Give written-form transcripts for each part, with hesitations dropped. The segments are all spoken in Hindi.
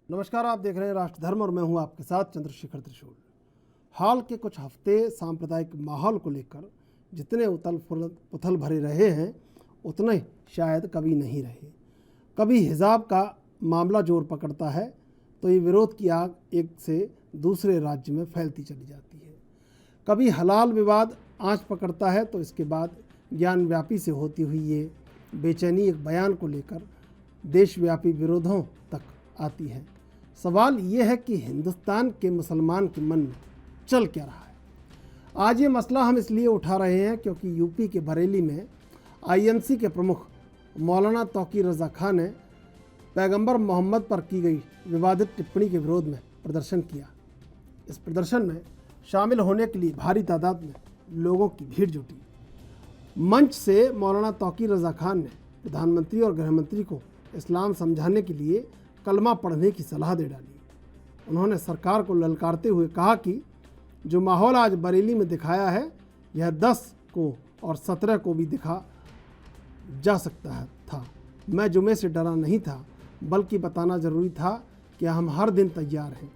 नमस्कार, आप देख रहे हैं राष्ट्र धर्म और मैं हूं आपके साथ चंद्रशेखर त्रिशूल। हाल के कुछ हफ्ते सांप्रदायिक माहौल को लेकर जितने उथल पुथल भरे रहे हैं उतने शायद कभी नहीं रहे। कभी हिजाब का मामला जोर पकड़ता है तो ये विरोध की आग एक से दूसरे राज्य में फैलती चली जाती है। कभी हलाल विवाद आंच पकड़ता है तो इसके बाद ज्ञानव्यापी से होती हुई ये बेचैनी एक बयान को लेकर देशव्यापी विरोधों तक आती है। सवाल ये है कि हिंदुस्तान के मुसलमान के मन में चल क्या रहा है। आज ये मसला हम इसलिए उठा रहे हैं क्योंकि यूपी के बरेली में आईएनसी के प्रमुख मौलाना तौकीर रज़ा खान ने पैगंबर मोहम्मद पर की गई विवादित टिप्पणी के विरोध में प्रदर्शन किया। इस प्रदर्शन में शामिल होने के लिए भारी तादाद में लोगों की भीड़ जुटी। मंच से मौलाना तौकीर रज़ा खान ने प्रधानमंत्री और गृहमंत्री को इस्लाम समझाने के लिए कलमा पढ़ने की सलाह दे डाली। उन्होंने सरकार को ललकारते हुए कहा कि जो माहौल आज बरेली में दिखाया है यह 10 को और 17 को भी दिखा जा सकता था। मैं जुमे से डरा नहीं था, बल्कि बताना ज़रूरी था कि हम हर दिन तैयार हैं।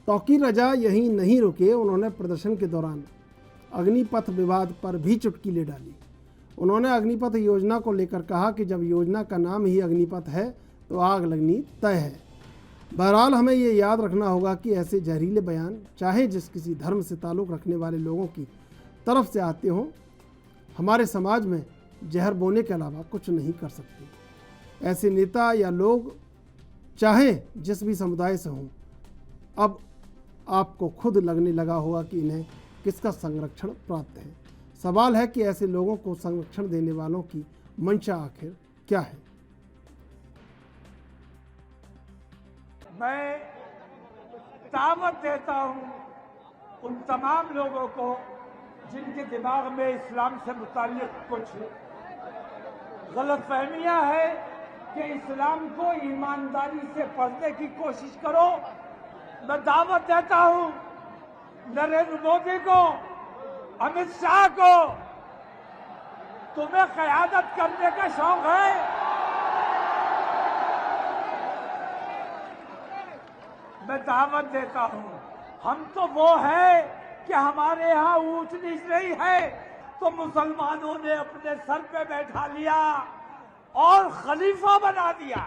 तौकीर रज़ा यहीं नहीं रुके, उन्होंने प्रदर्शन के दौरान अग्निपथ विवाद पर भी चुटकी ले डाली। उन्होंने अग्निपथ योजना को लेकर कहा कि जब योजना का नाम ही अग्निपथ है तो आग लगनी तय है। बहरहाल हमें ये याद रखना होगा कि ऐसे जहरीले बयान चाहे जिस किसी धर्म से ताल्लुक़ रखने वाले लोगों की तरफ से आते हों, हमारे समाज में जहर बोने के अलावा कुछ नहीं कर सकते। ऐसे नेता या लोग चाहे जिस भी समुदाय से हों, अब आपको खुद लगने लगा होगा कि इन्हें किसका संरक्षण प्राप्त है। सवाल है कि ऐसे लोगों को संरक्षण देने वालों की मंशा आखिर क्या है। मैं दावत देता हूं उन तमाम लोगों को जिनके दिमाग में इस्लाम से मुताल्लिक कुछ गलतफहमियां है कि इस्लाम को ईमानदारी से पढ़ने की कोशिश करो। मैं दावत देता हूं नरेंद्र मोदी को, अमित शाह को, तुम्हें क़यादत करने का शौक है। मैं दावत देता हूं, हम तो वो है कि हमारे यहाँ ऊंच नीच नहीं है, तो मुसलमानों ने अपने सर पे बैठा लिया और खलीफा बना दिया।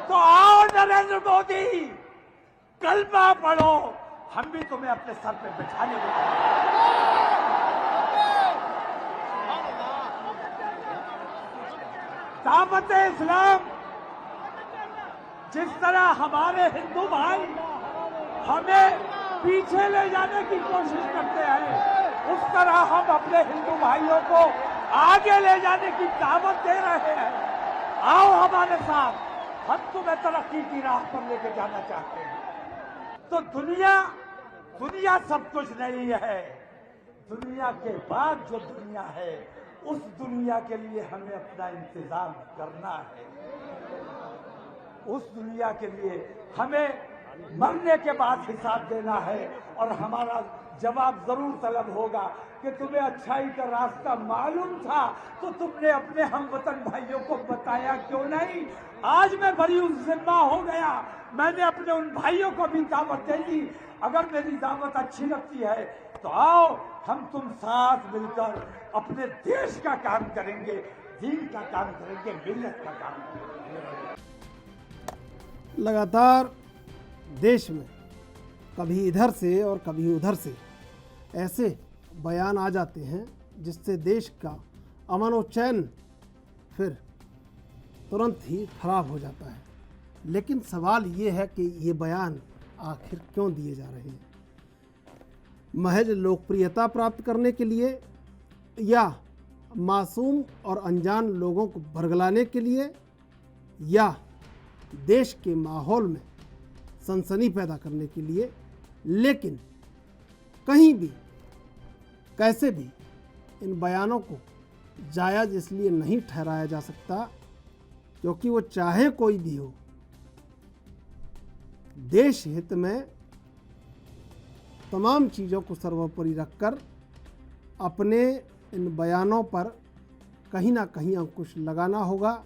तो आओ नरेंद्र मोदी, कलमा पढ़ो, हम भी तुम्हें अपने सर पे बैठाने देंगे। दावत इस्लाम जिस तरह हमारे हिंदू भाई हमें पीछे ले जाने की कोशिश करते हैं, उस तरह हम अपने हिंदू भाइयों को आगे ले जाने की दावत दे रहे हैं। आओ हमारे साथ, हम तुम्हें तरक्की की राह पर लेके जाना चाहते हैं। तो दुनिया सब कुछ नहीं है। दुनिया के बाद जो दुनिया है, उस दुनिया के लिए हमें अपना इंतजाम करना है। उस दुनिया के लिए हमें मरने के बाद हिसाब देना है और हमारा जवाब जरूर तलब होगा कि तुम्हें अच्छाई का रास्ता मालूम था तो तुमने अपने हमवतन भाइयों को बताया क्यों नहीं। आज मैं बड़ी जिम्मा हो गया, मैंने अपने उन भाइयों को भी दावत दे दी। अगर मेरी दावत अच्छी लगती है तो आओ, हम तुम साथ मिलकर अपने देश का काम करेंगे, दीन का काम करेंगे, मिल्लत का काम करेंगे। लगातार देश में कभी इधर से और कभी उधर से ऐसे बयान आ जाते हैं जिससे देश का अमन और चैन फिर तुरंत ही खराब हो जाता है। लेकिन सवाल ये है कि ये बयान आखिर क्यों दिए जा रहे हैं? महज लोकप्रियता प्राप्त करने के लिए, या मासूम और अनजान लोगों को बरगलाने के लिए, या देश के माहौल में सनसनी पैदा करने के लिए? लेकिन कहीं भी कैसे भी इन बयानों को जायज़ इसलिए नहीं ठहराया जा सकता क्योंकि वो चाहे कोई भी हो, देश हित में तमाम चीज़ों को सर्वोपरि रखकर अपने इन बयानों पर कहीं ना कहीं अंकुश लगाना होगा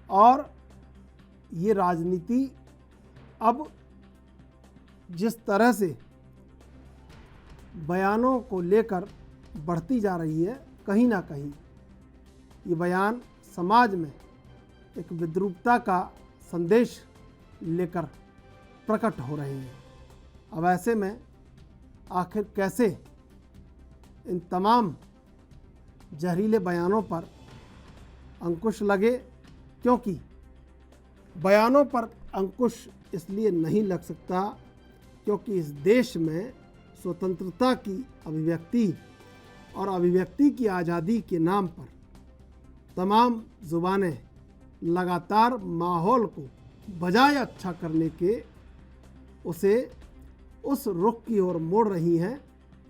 और ये राजनीति अब जिस तरह से बयानों को लेकर बढ़ती जा रही है, कहीं ना कहीं ये बयान समाज में एक विद्रूपता का संदेश लेकर प्रकट हो रहे हैं। अब ऐसे में आखिर कैसे इन तमाम जहरीले बयानों पर अंकुश लगे, क्योंकि बयानों पर अंकुश इसलिए नहीं लग सकता क्योंकि इस देश में स्वतंत्रता की अभिव्यक्ति और अभिव्यक्ति की आज़ादी के नाम पर तमाम ज़ुबानें लगातार माहौल को बजाय अच्छा करने के उसे उस रुख की ओर मोड़ रही हैं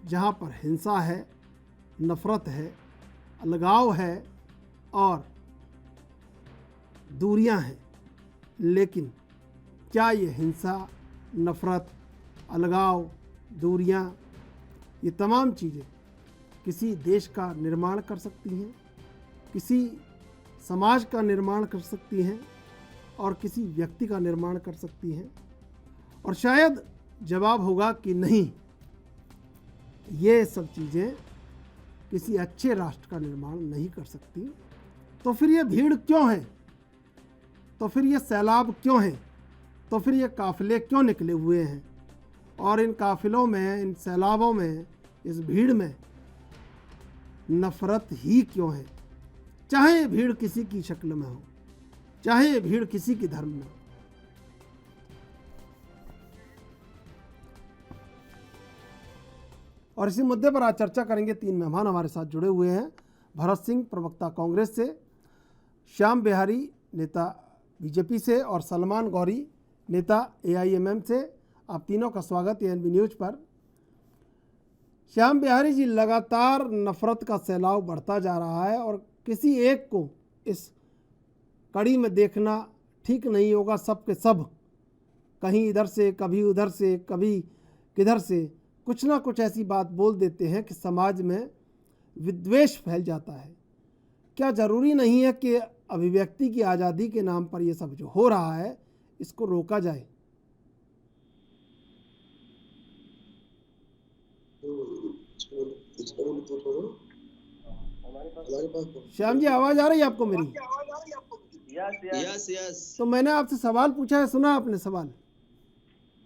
जहाँ पर हिंसा है, नफ़रत है, अलगाव है और दूरियां हैं। लेकिन क्या ये हिंसा, नफ़रत, अलगाव, दूरियां, ये तमाम चीज़ें किसी देश का निर्माण कर सकती हैं, किसी समाज का निर्माण कर सकती हैं और किसी व्यक्ति का निर्माण कर सकती हैं? और शायद जवाब होगा कि नहीं, ये सब चीज़ें किसी अच्छे राष्ट्र का निर्माण नहीं कर सकती। तो फिर ये भीड़ क्यों है? तो फिर ये सैलाब क्यों है? तो फिर ये काफ़िले क्यों निकले हुए हैं? और इन काफ़िलों में, इन सैलाबों में, इस भीड़ में नफ़रत ही क्यों है? चाहे ये भीड़ किसी की शक्ल में हो, चाहे ये भीड़ किसी के धर्म में हो। और इसी मुद्दे पर आज चर्चा करेंगे। तीन मेहमान हमारे साथ जुड़े हुए हैं। भरत सिंह, प्रवक्ता कांग्रेस से, श्याम बिहारी, नेता बीजेपी से, और सलमान गौरी, नेता AIMM से। आप तीनों का स्वागत है ANB न्यूज़ पर। श्याम बिहारी जी, लगातार नफ़रत का सैलाब बढ़ता जा रहा है और किसी एक को इस कड़ी में देखना ठीक नहीं होगा। सब के सब कहीं इधर से, कभी उधर से, कभी किधर से कुछ ना कुछ ऐसी बात बोल देते हैं कि समाज में विद्वेष फैल जाता है। क्या ज़रूरी नहीं है कि अभिव्यक्ति की आज़ादी के नाम पर ये सब जो हो रहा है इसको रोका जाए? श्याम जी, आवाज़ आ रही है आपको मेरी? यस। तो मैंने आपसे सवाल पूछा है, सुना आपने सवाल?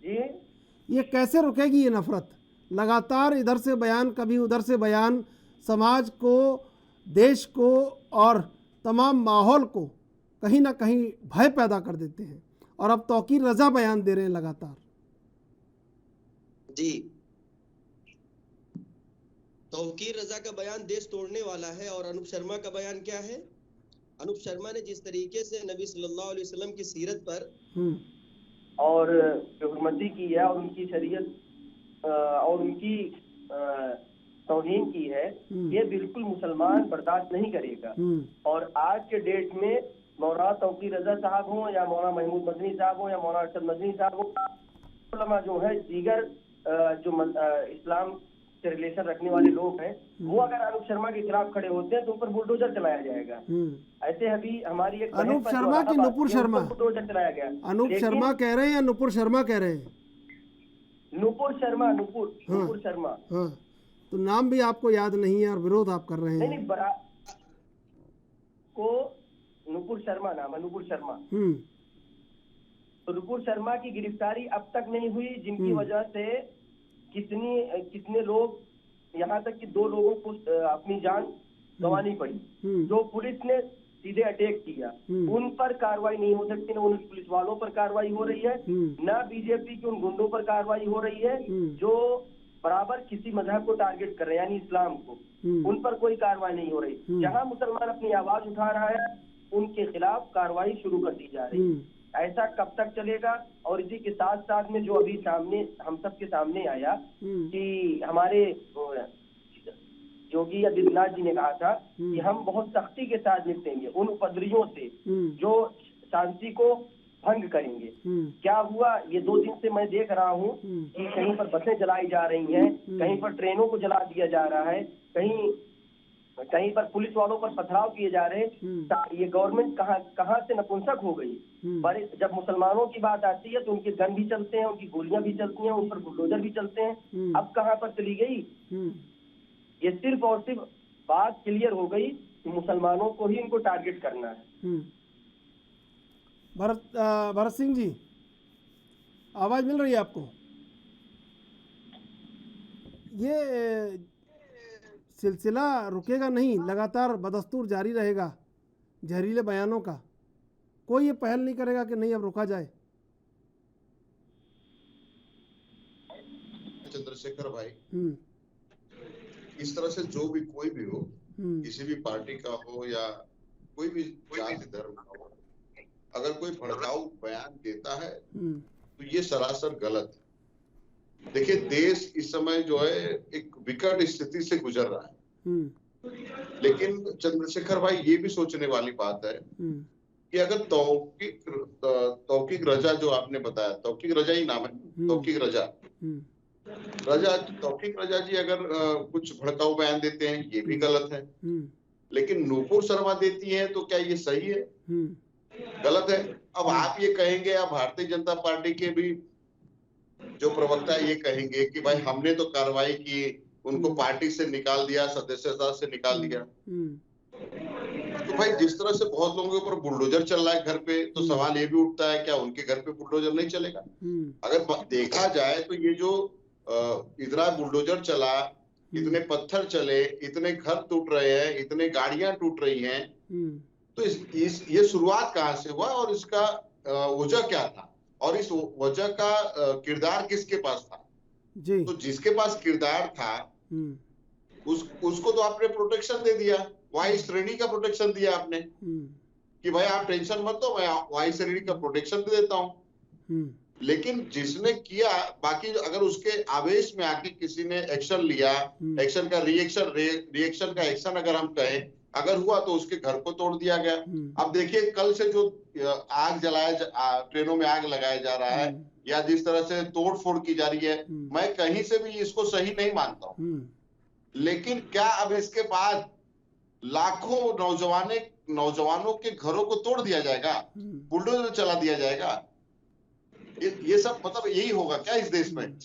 जी, ये कैसे रुकेगी ये नफ़रत? लगातार इधर से बयान, कभी उधर से बयान, समाज को, देश को और तमाम माहौल को कहीं ना कहीं भय पैदा कर देते हैं। और अब तौकीर रज़ा बयान दे रहे हैं लगातार। जी, तौकीर रजा का बयान देश तोड़ने वाला है। और अनूप शर्मा का बयान क्या है? अनूप शर्मा ने जिस तरीके से नबी सल्लल्लाहु अलैहि वसल्लम की सीरत पर और हुर्मती की है और उनकी शरीयत और उनकी तौहीन की है, ये बिल्कुल मुसलमान बर्दाश्त नहीं करेगा। और आज के डेट में मौलाना तौकीर रजा साहब हो या मौलाना महमूद मदनी साहब हो या मौलाना अरशद मदनी साहब हो, उलमा जो है दीगर जो इस्लाम से रिलेशन रखने वाले लोग हैं, वो अगर अनूप शर्मा के खिलाफ खड़े होते हैं तो उन पर बुलडोजर चलाया जाएगा। ऐसे अभी हमारी एक अनूप शर्मा की नुपुर शर्मा, बुलडोजर चलाया गया। अनूप शर्मा कह रहे हैं या नुपुर शर्मा कह रहे हैं? नुपुर शर्मा, नुपुर शर्मा। हाँ, तो नाम भी आपको याद नहीं है और विरोध आप कर रहे हैं। नहीं, को नुपुर शर्मा नाम है, नुपुर शर्मा। तो नुपुर शर्मा की गिरफ्तारी अब तक नहीं हुई, जिनकी वजह से कितने लोग, यहाँ तक कि 2 लोगों को अपनी जान गंवानी पड़ी। जो पुलिस ने सीधे अटैक किया, उन पर कार्रवाई नहीं हो सकती, न उन पुलिस वालों पर कार्रवाई हो रही है, न बीजेपी के उन गुंडों पर कार्रवाई हो रही है जो बराबर किसी मजहब को टारगेट कर रहे हैं, यानी इस्लाम को। उन पर कोई कार्रवाई नहीं हो रही। जहां मुसलमान अपनी आवाज उठा रहा है, उनके खिलाफ कार्रवाई शुरू कर दी जा रही है। ऐसा कब तक चलेगा? और इसी के साथ साथ में जो अभी सामने हम सब के सामने आया कि हमारे योगी आदित्यनाथ जी ने कहा था कि हम बहुत सख्ती के साथ निपटेंगे उन उपद्रवियों से जो शांति को भंग करेंगे। क्या हुआ? ये 2 दिन से मैं देख रहा हूँ कि कहीं पर बसें जलाई जा रही हैं, कहीं पर ट्रेनों को जला दिया जा रहा है, कहीं कहीं पर पुलिस वालों पर पथराव किए जा रहे हैं। ये गवर्नमेंट कहाँ से नपुंसक हो गई। बड़े जब मुसलमानों की बात आती है तो उनके गन भी चलते हैं, उनकी गोलियां भी चलती हैं, उन पर बुलडोजर भी चलते हैं। अब कहाँ पर चली गई। ये सिर्फ और सिर्फ बात क्लियर हो गई कि मुसलमानों को ही इनको टारगेट करना है। भरत सिंह जी, आवाज मिल रही है आपको? ये सिलसिला रुकेगा नहीं, लगातार बदस्तूर जारी रहेगा जहरीले बयानों का। कोई ये पहल नहीं करेगा कि नहीं अब रोका जाए? चंद्रशेखर भाई, इस तरह से जो भी कोई भी हो, किसी भी पार्टी का हो या कोई भी जाति धर्म का हो, अगर कोई भड़काऊ बयान देता है तो ये सरासर गलत है। देखिए, देश इस समय जो है एक विकट स्थिति से गुजर रहा है, लेकिन चंद्रशेखर भाई ये भी सोचने वाली बात है कि अगर तौकीक रजा जो आपने बताया, तौकीक रजा ही नाम है, तौकीक रजा तौकीक रजा जी अगर कुछ भड़काऊ बयान देते हैं, ये भी गलत है। लेकिन नूपुर शर्मा देती हैं तो क्या ये सही है? गलत है। अब आप ये कहेंगे, या भारतीय जनता पार्टी के भी जो प्रवक्ता ये कहेंगे कि भाई हमने तो कार्रवाई की, उनको पार्टी से निकाल दिया, सदस्यता से निकाल दिया। तो भाई जिस तरह से बहुत लोगों के ऊपर बुलडोजर चल रहा है घर पे, तो सवाल ये भी उठता है क्या उनके घर पे बुलडोजर नहीं चलेगा? अगर देखा जाए तो ये जो इतना बुलडोजर चला, इतने पत्थर चले, इतने घर टूट रहे हैं, इतने गाड़ियां टूट रही हैं, तो ये शुरुआत कहाँ से हुआ और इसका वजह क्या था और इस वजह का किरदार किसके पास था? जी। तो जिसके पास किरदार था उसको तो आपने प्रोटेक्शन दे दिया, वाई श्रेणी का प्रोटेक्शन दिया आपने कि भाई आप टेंशन मत लो, मैं वाई श्रेणी का प्रोटेक्शन दे देता हूँ। लेकिन जिसने किया, बाकी अगर उसके आवेश में आके किसी ने एक्शन लिया, एक्शन का रिएक्शन का एक्शन अगर हम कहें, अगर हुआ तो उसके घर को तोड़ दिया गया। अब देखिए, कल से जो आग ट्रेनों में आग लगाया जा रहा है या जिस तरह से तोड़ फोड़ की जा रही है, मैं कहीं से भी इसको सही नहीं मानता हूँ। लेकिन क्या अब इसके बाद लाखों नौजवानों के घरों को तोड़ दिया जाएगा, बुलडोजर चला दिया जाएगा? ये सब मतलब यही होगा क्या इस देश में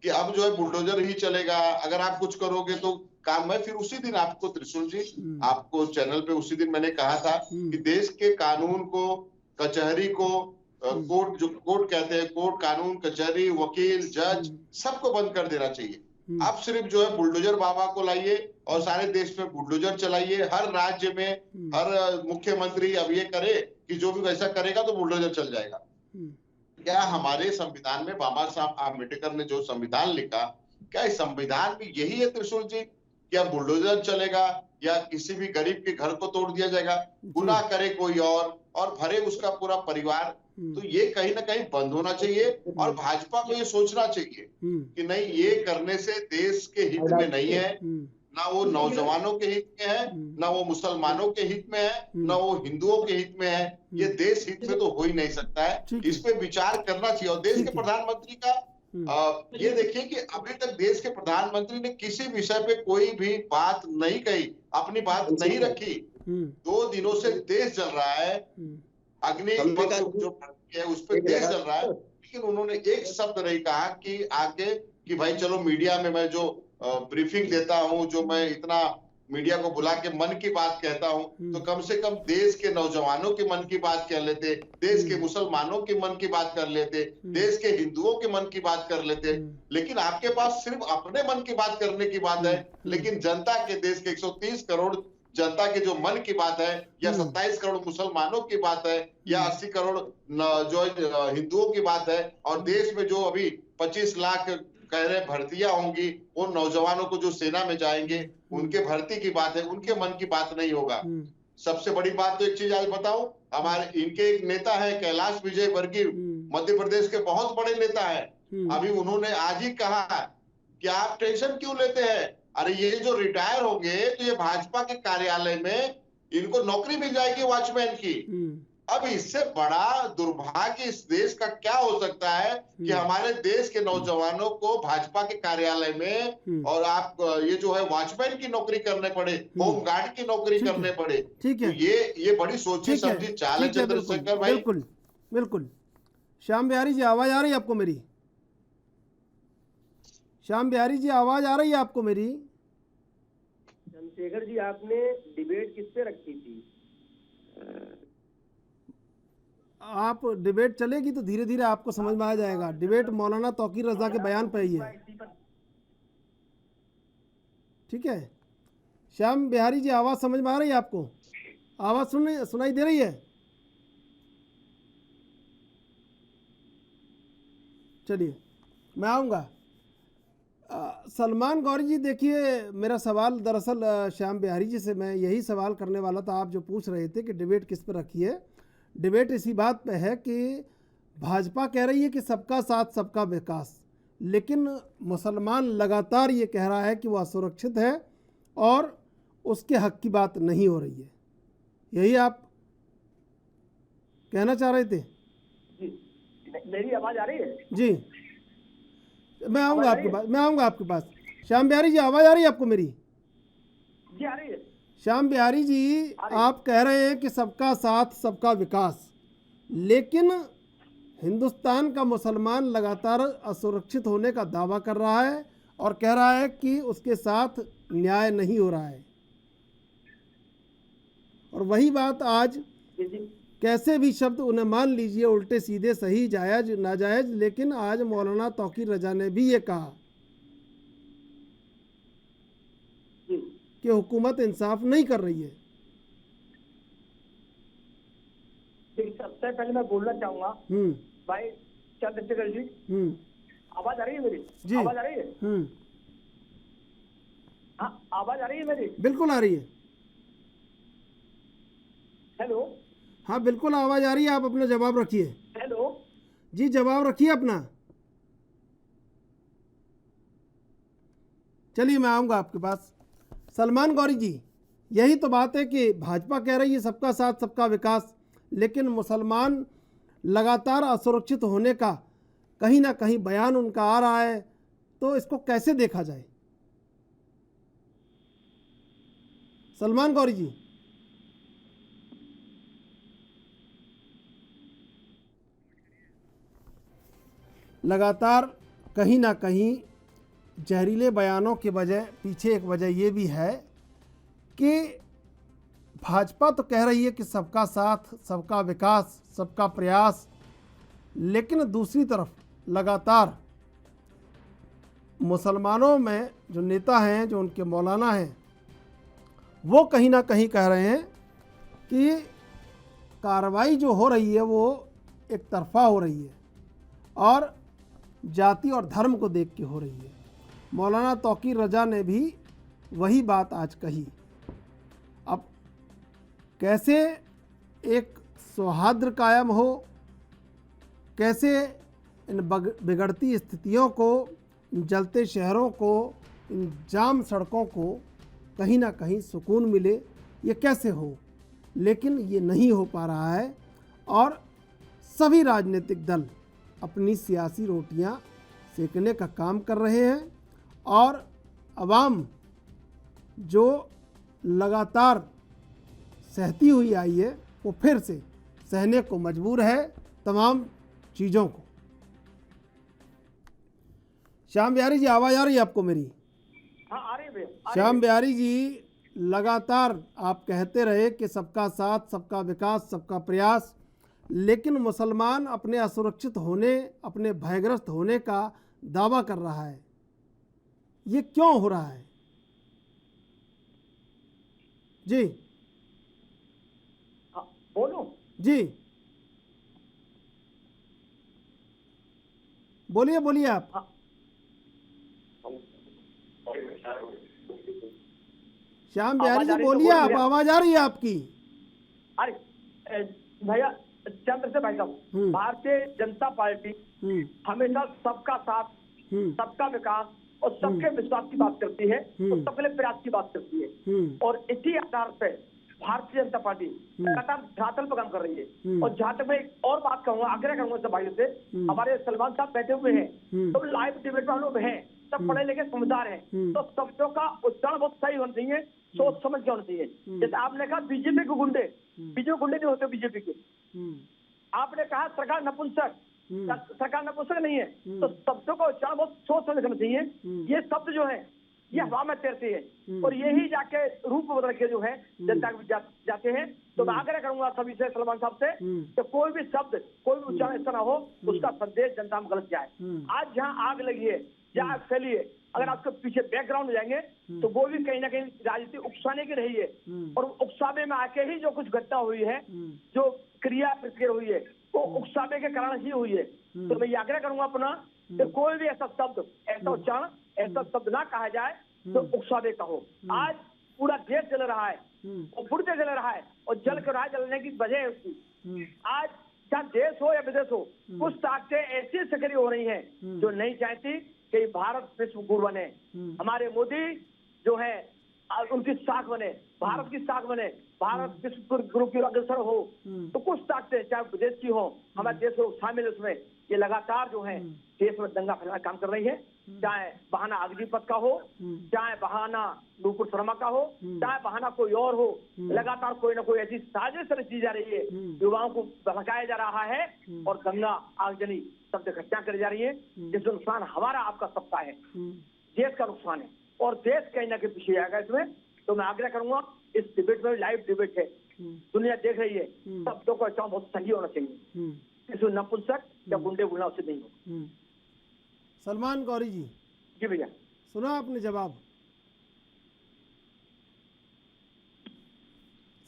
कि अब जो है बुलडोजर ही चलेगा? अगर आप कुछ करोगे तो काम है। फिर उसी दिन आपको, त्रिशूल जी, आपको चैनल पे उसी दिन मैंने कहा था कि देश के कानून को, कचहरी को, कोर्ट कहते हैं, कोर्ट, कानून, कचहरी, वकील, जज, सबको बंद कर देना चाहिए। आप सिर्फ जो है बुलडोजर बाबा को लाइए और सारे देश में बुलडोजर चलाइए। हर राज्य में हर मुख्यमंत्री अब ये करे कि जो भी वैसा करेगा तो बुलडोजर चल जाएगा। क्या हमारे संविधान में बाबा साहब आम्बेडकर ने जो संविधान लिखा, क्या इस संविधान में यही है त्रिशूल जी? क्या बुलडोजर चलेगा या किसी भी गरीब के घर को तोड़ दिया जाएगा? गुनाह करे कोई और भरे उसका पूरा परिवार। तो ये कहीं ना कहीं बंद होना चाहिए और भाजपा को ये सोचना चाहिए कि नहीं, ये करने से देश के हित में नहीं है, ना वो नौजवानों के हित में है, ना वो मुसलमानों के हित में है, ना वो हिंदुओं के हित में है। ये देश हित में तो हो ही नहीं सकता है। इस पे विचार करना चाहिए। और देश के प्रधानमंत्री का ये देखिए कि अभी तक देश के प्रधानमंत्री ने किसी विषय पे कोई भी बात नहीं कही, अपनी बात नहीं रखी। 2 दिनों से देश जल रहा है, अग्निपथ जो है उस पर देश चल रहा है, लेकिन उन्होंने एक शब्द नहीं कहा कि आगे कि भाई चलो मीडिया में मैं जो ब्रीफिंग देता हूं, जो मैं इतना मीडिया को बुला के मन की बात कहता हूं, तो कम से कम देश के नौजवानों के मन की बात कर लेते, देश के मुसलमानों के मन की बात कर लेते, देश के हिंदुओं के मन की बात कर लेते। लेकिन आपके पास सिर्फ अपने मन की बात करने की बात है, लेकिन जनता के, देश के 130 करोड़ जनता के जो मन की बात है, या 27 करोड़ मुसलमानों की बात है, या 80 करोड़ जो हिंदुओं की बात है, और देश में जो अभी 25 लाख कह रहे भर्तियां होंगी, उन नौजवानों को जो सेना में जाएंगे उनके भर्ती की बात है, उनके मन की बात नहीं होगा। सबसे बड़ी बात तो एक चीज आज बताऊं, हमारे इनके एक नेता है कैलाश विजयवर्गीय, मध्य प्रदेश के बहुत बड़े नेता है। अभी उन्होंने आज ही कहा कि आप टेंशन क्यों लेते हैं, अरे ये जो रिटायर होंगे तो ये भाजपा के कार्यालय में इनको नौकरी मिल जाएगी वॉचमैन की। अब इससे बड़ा दुर्भाग्य इस देश का क्या हो सकता है कि हमारे देश के नौजवानों को भाजपा के कार्यालय में और आप ये जो है वॉचमैन की नौकरी करने पड़े, होमगार्ड की नौकरी करने पड़े। ठीक है, तो ये बड़ी सोची समझी चाल है चंद्रशेखर भाई। बिल्कुल बिल्कुल। श्याम बिहारी जी आवाज आ रही है आपको मेरी? श्याम बिहारी जी आवाज आ रही है आपको मेरी? चंद्रशेखर जी, आपने डिबेट किस पे रखी थी? आप डिबेट चलेगी तो धीरे धीरे आपको समझ में आ जाएगा। डिबेट मौलाना तौकीर रजा के बयान पे ही है, ठीक है। श्याम बिहारी जी आवाज़ समझ में आ रही है आपको? आवाज़ सुनाई दे रही है? चलिए मैं आऊँगा। सलमान गौरी जी, देखिए मेरा सवाल दरअसल श्याम बिहारी जी से मैं यही सवाल करने वाला था। आप जो पूछ रहे थे कि डिबेट किस पर रखी है, डिबेट इसी बात पे है कि भाजपा कह रही है कि सबका साथ सबका विकास, लेकिन मुसलमान लगातार ये कह रहा है कि वह असुरक्षित है और उसके हक की बात नहीं हो रही है। यही आप कहना चाह रहे थे? मेरी आवाज आ रही है? जी, मैं आऊँगा आपके पास। श्याम बिहारी जी आवाज़ आ रही है आपको मेरी? जी आ रही है। श्याम बिहारी जी, आप कह रहे हैं कि सबका साथ सबका विकास, लेकिन हिंदुस्तान का मुसलमान लगातार असुरक्षित होने का दावा कर रहा है और कह रहा है कि उसके साथ न्याय नहीं हो रहा है। और वही बात आज कैसे भी शब्द उन्हें मान लीजिए, उल्टे सीधे, सही, जायज, नाजायज, लेकिन आज मौलाना तौकीर रजा ने भी ये कहा कि हुकूमत इंसाफ नहीं कर रही है। सबसे पहले मैं बोलना चाहूंगा भाई चंद्रशेखर जी, आवाज आ रही है मेरी? जी आवाज आ रही है? हाँ, आवाज आ रही है मेरी? बिल्कुल आ रही है। हेलो? हाँ बिल्कुल आवाज आ रही है। आप अपना जवाब रखिए। हेलो जी, जवाब रखिए अपना। चलिए मैं आऊँगा आपके पास। सलमान गौरी जी, यही तो बात है कि भाजपा कह रही है सबका साथ सबका विकास, लेकिन मुसलमान लगातार असुरक्षित होने का कहीं ना कहीं बयान उनका आ रहा है, तो इसको कैसे देखा जाए? सलमान गौरी जी। लगातार कहीं ना कहीं जहरीले बयानों के वजह पीछे एक वजह ये भी है कि भाजपा तो कह रही है कि सबका साथ सबका विकास सबका प्रयास, लेकिन दूसरी तरफ लगातार मुसलमानों में जो नेता हैं, जो उनके मौलाना हैं, वो कहीं ना कहीं कह रहे हैं कि कार्रवाई जो हो रही है वो एक तरफा हो रही है और जाति और धर्म को देख के हो रही है। मौलाना तौकीर रजा ने भी वही बात आज कही। अब कैसे एक सौहार्द कायम हो, कैसे इन बिगड़ती स्थितियों को, इन जलते शहरों को, इन जाम सड़कों को कहीं ना कहीं सुकून मिले, ये कैसे हो, लेकिन ये नहीं हो पा रहा है। और सभी राजनीतिक दल अपनी सियासी रोटियां सेकने का काम कर रहे हैं और अवाम जो लगातार सहती हुई आई है वो फिर से सहने को मजबूर है तमाम चीज़ों को। श्याम बिहारी जी आवाज़ आ रही है आपको मेरी? हाँ आ रही है। श्याम बिहारी जी, लगातार आप कहते रहे कि सबका साथ सबका विकास सबका प्रयास, लेकिन मुसलमान अपने असुरक्षित होने, अपने भयग्रस्त होने का दावा कर रहा है। ये क्यों हो रहा है? जी बोलो जी, बोलिए बोलिए आप। श्याम बिहारी जी बोलिए, आप, आवाज आ रही है आपकी। अरे भैया चंद्र भाई साहब, भारतीय जनता पार्टी हमेशा सबका साथ सबका विकास और सबके विश्वास की बात करती है और सबके प्रयास की बात करती है, और इसी आधार पे भारतीय जनता पार्टी लगातार धरातल पर काम कर रही है। और जहां तक मैं एक और बात कहूंगा, आग्रह करूंगा सब भाइयों से, हमारे सलमान साहब बैठे हुए हैं, तो लाइव डिबेट में हम लोग हैं, सब पढ़े लिखे समझदार हैं, तो शब्दों का उच्चारण बहुत सही होना चाहिए, सोच समझ के होना चाहिए। जैसे आपने कहा बीजेपी के गुंडे नहीं होते बीजेपी के, आपने कहा सरकार नपुंसक, सरकार नपुंसक नहीं है, तो शब्दों का उच्चारण बहुत सोच समझ करना चाहिए। ये शब्द जो है ये हवा में तैरते हैं और यही जाके रूप बदल के जो है जनता के बीच जाते हैं। तो मैं आग्रह करूंगा सभी से, सलमान साहब से, कि कोई भी शब्द, कोई भी उच्चारण ऐसा ना हो उसका संदेश जनता में गलत जाए। आज जहाँ आग लगी है, जहाँ आग फैली है, अगर आपके पीछे बैकग्राउंड में जाएंगे तो वो भी कहीं ना कहीं राजनीति उकसाने की रही है, और उकसावे में आके ही जो कुछ घटना हुई है, जो क्रिया प्रतिक्रिया हुई है, वो उकसावे के कारण ही हुई है। तो मैं ये आग्रह करूंगा अपना कि कोई भी ऐसा शब्द, ऐसा उच्चारण, ऐसा शब्द ना कहा जाए तो उकसावे का हो। आज पूरा देश जल रहा है और बुढ़ते जल रहा है, और जल के रहा जलने की वजह है उसकी। आज चाहे देश हो या विदेश हो, कुछ ताकतें ऐसी सक्रिय हो रही हैं जो नहीं चाहती कि भारत विश्व गुरु बने, हमारे मोदी जो है उनकी साख बने, भारत की साख बने, भारत विश्व गुरु की अग्रसर हो। तो कुछ ताकतें चाहे विदेश की हो, हमारे देश लोग शामिल उसमें, ये लगातार जो है देश में दंगा फैलाने का काम कर रही है। चाहे बहाना अग्निपथ का हो, चाहे बहाना नुपुर शर्मा का हो, चाहे बहाना कोई और हो, लगातार कोई ना कोई ऐसी साजिश रची जा रही है, युवाओं को भड़काया जा रहा है और दंगा आगजनी शब्द घटना करी जा रही है, जिसमें नुकसान हमारा आपका सबका है, देश का नुकसान है, और देश कहीं ना कहीं पीछे आएगा इसमें। तो मैं आग्रह करूंगा, इस डिबेट में लाइव डिबेट है, दुनिया देख रही है, शब्दों का उच्चारण बहुत सही होना चाहिए, इसमें नपुंसक या गुंडे बोलना उचित नहीं हो। सलमान गौरी जी भैया, सुना आपने जवाब?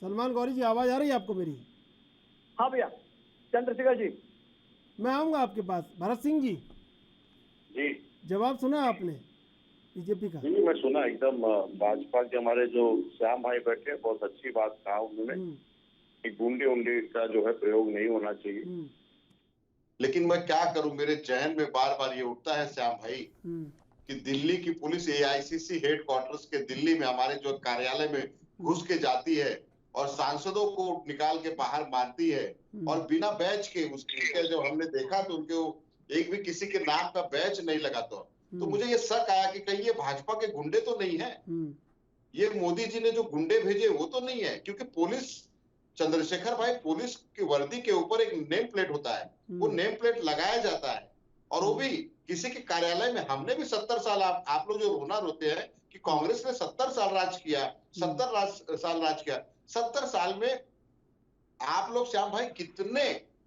सलमान गौरी जी, आवाज आ रही है आपको मेरी? हाँ भैया, चंद्रशेखर जी, मैं आऊंगा आपके पास। भरत सिंह जी, जवाब सुना आपने बीजेपी का? जी मैं सुना एकदम। भाजपा के हमारे जो श्याम भाई बैठे, बहुत अच्छी बात कहा उन्होंने कि गुंडे का जो है प्रयोग नहीं होना चाहिए। लेकिन मैं क्या करूं, मेरे जहन में बार बार ये उठता है श्याम भाई कि दिल्ली की पुलिस एआईसीसी हेडक्वार्टर्स के दिल्ली में हमारे जो कार्यालय में घुस के जाती है और सांसदों को निकाल के बाहर मारती है, और बिना बैच के उसके जो हमने देखा तो उनके एक भी किसी के नाम का बैच नहीं लगा। तो मुझे ये शक आया कि कहीं ये भाजपा के गुंडे तो नहीं है, ये मोदी जी ने जो गुंडे भेजे वो तो नहीं है, क्योंकि पुलिस, चंद्रशेखर भाई, पुलिस की वर्दी के ऊपर एक नेम प्लेट होता है, वो नेम प्लेट लगाया जाता है, और वो भी किसी के कार्यालय में। हमने भी 70 साल, आप लोग जो रोना रोते हैं कि कांग्रेस ने 70 साल राज किया, 70 साल राज किया, 70 साल में आप लोग श्याम भाई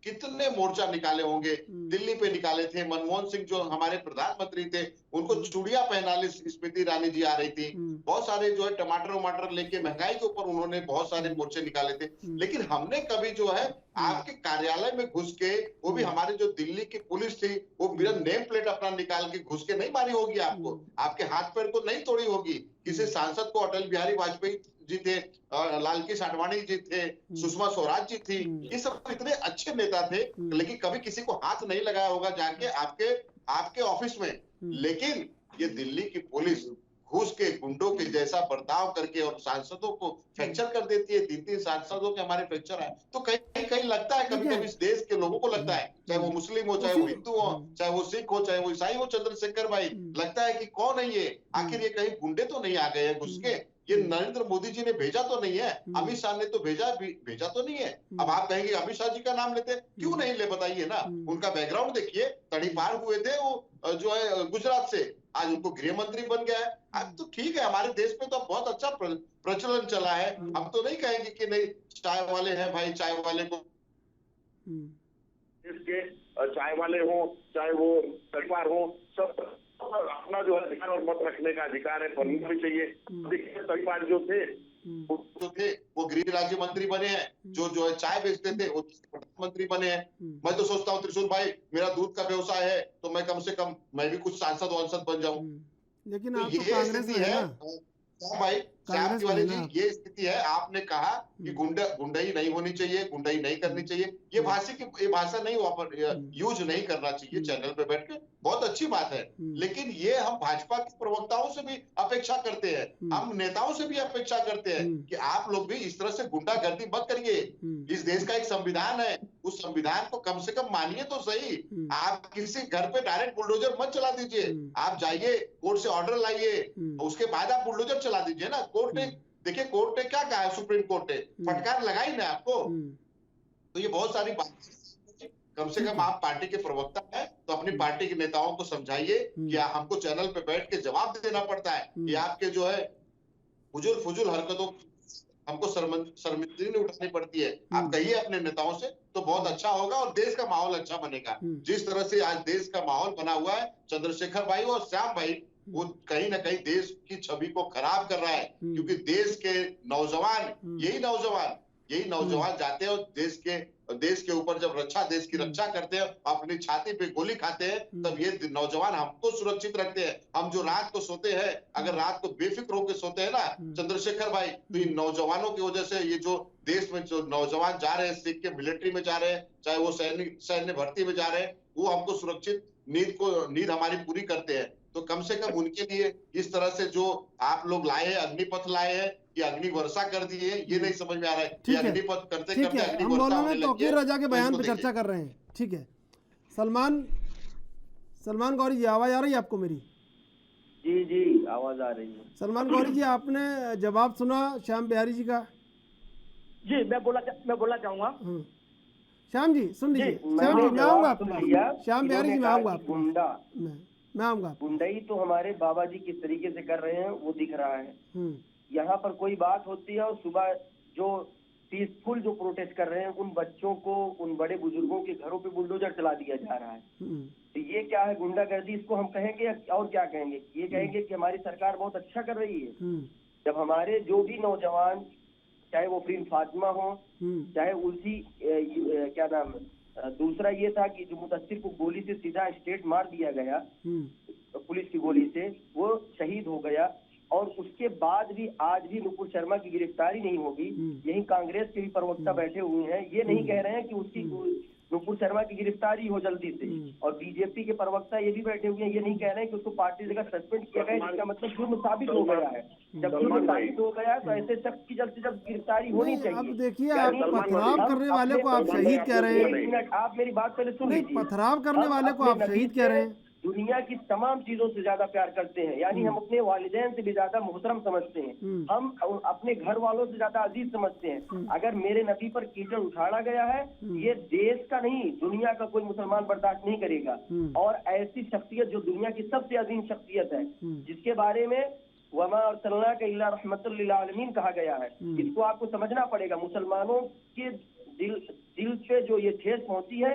कितने मोर्चा निकाले होंगे। दिल्ली पे निकाले थे, मनमोहन सिंह जो हमारे प्रधानमंत्री थे उनको चूड़ियां पहना ली, स्मृति ईरानी जी आ रही थी, बहुत सारे जो है टमाटर लेके महंगाई के ऊपर उन्होंने बहुत सारे मोर्चे निकाले थे। लेकिन हमने कभी जो है आपके कार्यालय में घुस के, वो भी हमारे जो दिल्ली की पुलिस थी, वो बिना नेम प्लेट अपना निकाल के घुस के नहीं मारी होगी आपको, आपके हाथ पैर को नहीं तोड़ी होगी। किसी सांसद को अटल बिहारी वाजपेयी जी थे, लालकृष्ण आडवाणी जी थे, सुषमा स्वराज जी थी, ये सब इतने अच्छे नेता थे, लेकिन कभी किसी को हाथ नहीं लगाया होगा जाके आपके ऑफिस में। लेकिन ये दिल्ली की पुलिस घुस के गुंडों के जैसा बर्ताव करके और सांसदों को फ्रैक्चर कर देती है। 3 सांसदों के हमारे फ्रैक्चर है, तो कहीं लगता है, कभी कभी इस देश के लोगों को लगता है, चाहे वो मुस्लिम हो, चाहे वो हिंदू हो, चाहे वो सिख हो, चाहे वो ईसाई हो, चंद्रशेखर भाई, लगता है कि कौन है ये, आखिर ये कहीं गुंडे तो नहीं आ गए हैं घुस के, ये नरेंद्र मोदी जी ने भेजा तो नहीं है, अमित शाह ने तो भेजा तो नहीं है। अब आप कहेंगे अमित शाह जी का नाम लेते, क्यों नहीं ले, बताइए ना। उनका बैकग्राउंड देखिए, तड़ीपार हुए थे वो जो है गुजरात से, आज उनको गृह मंत्री बन गया है। अब तो ठीक है, हमारे देश में तो बहुत अच्छा प्रचलन चला है, हम तो नहीं कहेंगे कि नहीं चाय वाले हैं भाई, चाय वाले को इसके चाय वाले हो, चाहे वो परिवार हो, सब अपना जो है अधिकार और मत रखने का अधिकार है, बनना भी चाहिए। देखिए परिवार जो थे वो गृह राज्य मंत्री बने हैं, जो है चाय बेचते थे वो प्रधानमंत्री बने हैं। मैं तो सोचता हूँ त्रिशूल भाई, मेरा दूध का व्यवसाय है तो मैं कम से कम मैं भी कुछ सांसद वांसद बन जाऊं। लेकिन तो आप तो कांग्रेस में है ना भाई, श्याम कांग्रेस तिवारी में जी, ना। ये स्थिति है। आपने कहा कि गुंडाई नहीं होनी चाहिए, गुंडाई नहीं करनी चाहिए, ये भाषा नहीं यूज नहीं करना चाहिए चैनल पे बैठ के, बहुत अच्छी बात है। लेकिन ये हम भाजपा के प्रवक्ताओं से भी अपेक्षा करते हैं, हम नेताओं से भी अपेक्षा करते हैं कि आप लोग भी इस तरह से गुंडागर्दी मत करिए। इस देश का एक संविधान है, उस संविधान को कम से कम मानिए तो सही। आप किसी घर पे डायरेक्ट बुलडोजर मत चला दीजिए, आप जाइए कोर्ट से ऑर्डर लाइए, उसके बाद आप बुलडोजर चला दीजिए ना। कोर्ट ने, देखिए कोर्ट ने क्या कहा है, सुप्रीम कोर्ट ने फटकार लगाई ना आपको। तो ये बहुत सारी बात, कम से कम आप पार्टी के प्रवक्ता हैं तो अपनी पार्टी के नेताओं को समझाइए कि हमको चैनल पे बैठ के जवाब देना पड़ता है कि आपके जो है फुजुल हरकतों हमको शर्मिंदगी नहीं उठानी पड़ती है। आप कहिए अपने नेताओं से तो बहुत अच्छा होगा और देश का माहौल अच्छा बनेगा। जिस तरह से आज देश का माहौल बना हुआ है, चंद्रशेखर भाई और श्याम भाई, वो कहीं ना कहीं देश की छवि को खराब कर रहा है, क्योंकि देश के नौजवान, यही नौजवान जाते हैं और देश के ऊपर जब देश की रक्षा करते हैं, अपनी छाती पे गोली खाते हैं, तब ये नौजवान हमको सुरक्षित रखते हैं। हम जो रात को सोते हैं, अगर रात को बेफिक्र होकर सोते हैं ना चंद्रशेखर भाई, तो इन नौजवानों की वजह से ये जो देश में जो नौजवान जा रहे हैं, सीख के मिलिट्री में जा रहे हैं, चाहे वो सैन्य भर्ती में जा रहे हैं, वो हमको सुरक्षित नींद हमारी पूरी करते हैं। तो कम से कम उनके लिए इस तरह से जो आप लोग लाए हैं, अग्निपथ लाए हैं, ये अग्नि वर्षा कर दी है, ये नहीं समझ में आ रहा है। ये अग्निपथ करते करते अग्नि हम वर्षा दोनों होने में लगी तौकीर है। रजा के बयान पे चर्चा कर रहे हैं। ठीक है, सलमान गौरी जी, आवाज आ रही है आपको मेरी? जी जी, आवाज आ रही है। सलमान गौरी जी, आपने जवाब सुना श्याम बिहारी जी का? जी, मैं बोलना चाहूंगा। श्याम जी सुन लीजिए, श्याम जी मैं आऊंगा आपके पास, श्याम बिहारी जी मैं आऊंगा आपके पास, मैं आऊंगा। गुंडाई तो हमारे बाबा जी किस तरीके से कर रहे हैं वो दिख रहा है। यहाँ पर कोई बात होती है और सुबह जो पीसफुल जो प्रोटेस्ट कर रहे हैं, उन बच्चों को, उन बड़े बुजुर्गों के घरों पे बुलडोजर चला दिया जा रहा है। तो ये क्या है गुंडागर्दी? इसको हम कहेंगे और क्या कहेंगे? ये कहेंगे कि हमारी सरकार बहुत अच्छा कर रही है। जब हमारे जो भी नौजवान, चाहे वो फ्रीन फातिमा हो, चाहे उसी क्या नाम है, दूसरा ये था कि जो मुदस्सिर को गोली से सीधा स्ट्रेट मार दिया गया पुलिस की गोली से, वो शहीद हो गया, और उसके बाद भी आज भी नुपुर शर्मा की गिरफ्तारी नहीं होगी। यही कांग्रेस के भी प्रवक्ता बैठे हुए हैं, ये नहीं कह रहे हैं कि उसकी नुपुर शर्मा की गिरफ्तारी हो जल्दी से, और बीजेपी के प्रवक्ता ये भी बैठे हुए हैं, ये नहीं कह रहे हैं कि उसको पार्टी से सस्पेंड किया गया, जिसका मतलब जुर्म साबित हो गया है। जब जुर्म साबित हो गया है तो ऐसे शख्स की जल्द से जल्द गिरफ्तारी होनी चाहिए। अब देखिए, आप पथराव करने वाले को आप शहीद कह रहे हैं। आप मेरी बात पहले सुन लीजिए। पथराव करने वाले को आप शहीद कह रहे हैं। दुनिया की तमाम चीजों से ज्यादा प्यार करते हैं, यानी हम अपने वालिदैन से भी ज्यादा मोहतरम समझते हैं, हम अपने घर वालों से ज्यादा अजीज समझते हैं। अगर मेरे नबी पर कीचड़ उछाला गया है, ये देश का नहीं दुनिया का कोई मुसलमान बर्दाश्त नहीं करेगा। और ऐसी शख्सियत जो दुनिया की सबसे अजीम शख्सियत है, जिसके बारे में वमा अरसलनाका इल्ला रहमतुल लिल आलमीन कहा गया है, इसको आपको समझना पड़ेगा। मुसलमानों के दिल पे जो ये ठेस पहुंची है,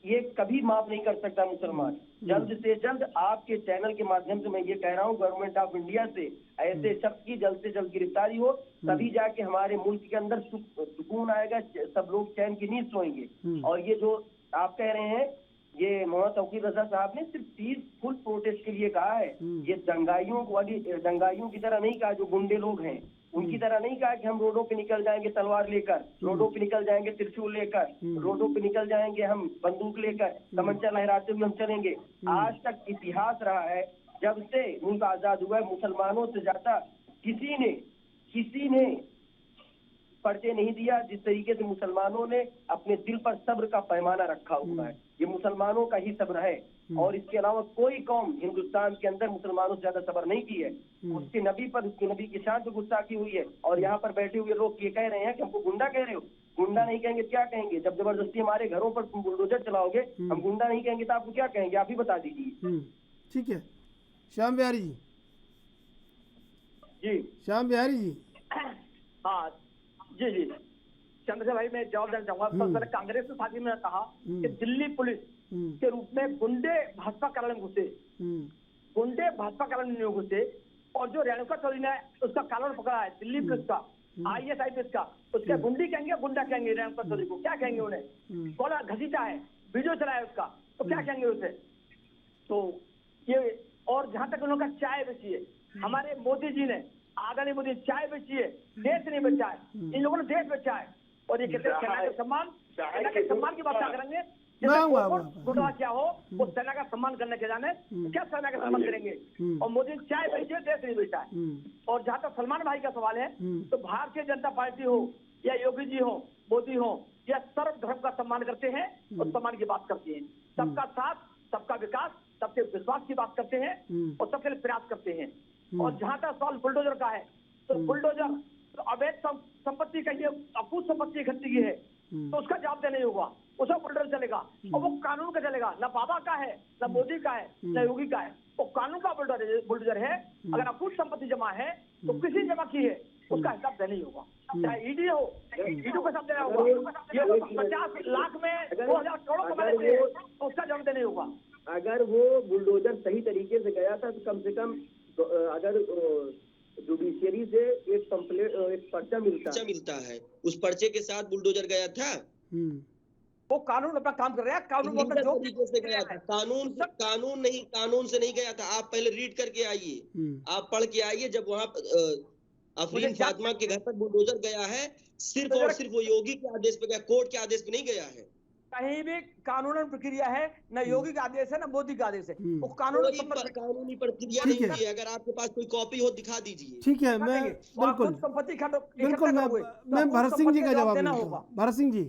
ये कभी माफ नहीं कर सकता मुसलमान। जल्द से जल्द आपके चैनल के माध्यम से मैं ये कह रहा हूँ, गवर्नमेंट ऑफ इंडिया से ऐसे शख्स की जल्द से जल्द गिरफ्तारी हो, तभी जाके हमारे मुल्क के अंदर सुकून आएगा, सब लोग चैन की नींद सोएंगे। और ये जो आप कह रहे हैं, ये मोहम्मद तौकीर रजा साहब ने सिर्फ पीसफुल प्रोटेस्ट के लिए कहा है, ये दंगाइयों की तरह नहीं कहा, जो गुंडे लोग हैं उनकी तरह नहीं कहा कि हम रोडों पे निकल जाएंगे तलवार लेकर, रोडों पे निकल जाएंगे त्रिशूल लेकर, रोडों पे निकल जाएंगे हम बंदूक लेकर, तमंचा लहराते हुए हम चलेंगे। आज तक इतिहास रहा है, जब से मुल्क आजाद हुआ है, मुसलमानों से ज्यादा किसी ने पर्चे नहीं दिया जिस तरीके से मुसलमानों ने अपने दिल पर सब्र का पैमाना रखा हुआ है। ये मुसलमानों का ही सब्र है, और इसके अलावा कोई कौम हिंदुस्तान के अंदर मुसलमानों से ज्यादा सब्र नहीं की है। उसके नबी पर, उसके नबी की शान पे गुस्सा की हुई है। और यहाँ पर बैठे हुए लोग ये कह रहे हैं कि हमको गुंडा कह रहे हो। गुंडा नहीं कहेंगे क्या कहेंगे? जब जबरदस्ती हमारे घरों पर तुम बुलडोजर चलाओगे, हम गुंडा नहीं कहेंगे तो आपको क्या कहेंगे? आप ही बता दीजिए। ठीक है, श्याम बिहारी जी, श्याम बिहारी जी। हाँ जी जी, चंद्रशेखर भाई मैं जवाब देना चाहूंगा। सबसे पहले कांग्रेस के साथी ने कहा कि दिल्ली पुलिस के रूप में गुंडे भाजपा कार्यालय में घुसे, गुंडे भाजपा कार्यालय में घुसे, और जो रेणुका चौधरी ने उसका कारण पकड़ा है दिल्ली पुलिस का, IAS का, उसके गुंडी कहेंगे, गुंडा कहेंगे? रेणुका चौधरी को क्या कहेंगे? उन्हें बोला घसीटा है, वीडियो चलाया उसका, तो क्या कहेंगे उसे? तो ये, और जहां तक उन्होंने चाय बेची है, हमारे मोदी जी ने आदरणीय मोदी चाय बेची है, देश नहीं बेचा है, इन लोगों ने देश बेचा है। और ये कहते हैं सेना का सम्मान, सेना के सम्मान की बात क्या करेंगे? घोटाला क्या हो वो सेना का सम्मान करने के जाने क्या सेना का सम्मान करेंगे? और मोदी चाय बेची है, देश नहीं बेचा है। और जहाँ तक सलमान भाई का सवाल है, तो भारतीय जनता पार्टी हो या योगी जी हो, मोदी हो, या सर्व धर्म का सम्मान करते हैं और सम्मान की बात करते हैं। सबका साथ, सबका विकास, सबके विश्वास की बात करते हैं और सबके लिए प्रयास करते हैं। और जहाँ तक सवाल बुलडोजर का है, तो बुलडोजर तो अवैध संपत्ति का, ये अकूत संपत्ति इकट्ठी की है, तो उसका जवाब देना ही होगा। उसका बुलडोजर चलेगा और वो कानून का चलेगा, ना बाबा का है, ना मोदी का है, ना योगी का है, वो कानून का बुलडोजर है। अगर अकूत संपत्ति जमा है तो किसी जमा की है उसका हिसाब देना ही होगा, चाहे ईडी हो, ईडी को हिसाब देना होगा। ये 50 लाख में 2000 करोड़ कमा लेते हैं तो उसका जवाब देना ही होगा। अगर वो बुलडोजर सही तरीके से गया था तो कम से कम अगर जुडिशियरी से एक पर्चा मिलता है, उस पर्चे के साथ बुलडोजर गया था। वो कानून अपना काम कर रहा है, कानून को अपना जो तरीके से गया था, कानून से नहीं गया था। आप पहले रीड करके आइए, आप पढ़ के आइए। जब वहाँ अफरीन फातिमा के घर पर बुलडोजर गया है, सिर्फ और सिर्फ वो योगी के आदेश पे गया, कोर्ट के आदेश पे नहीं गया है। कहीं भी कानूनन प्रक्रिया है, न योगी का आदेश है, न मोदी का आदेश है। वो कानूनी प्रक्रिया नहीं है। अगर आपके पास कोई कॉपी हो दिखा दीजिए। ठीक है, मैं बिल्कुल मैं भरत सिंह जी का जवाब देना होगा। भरत सिंह जी,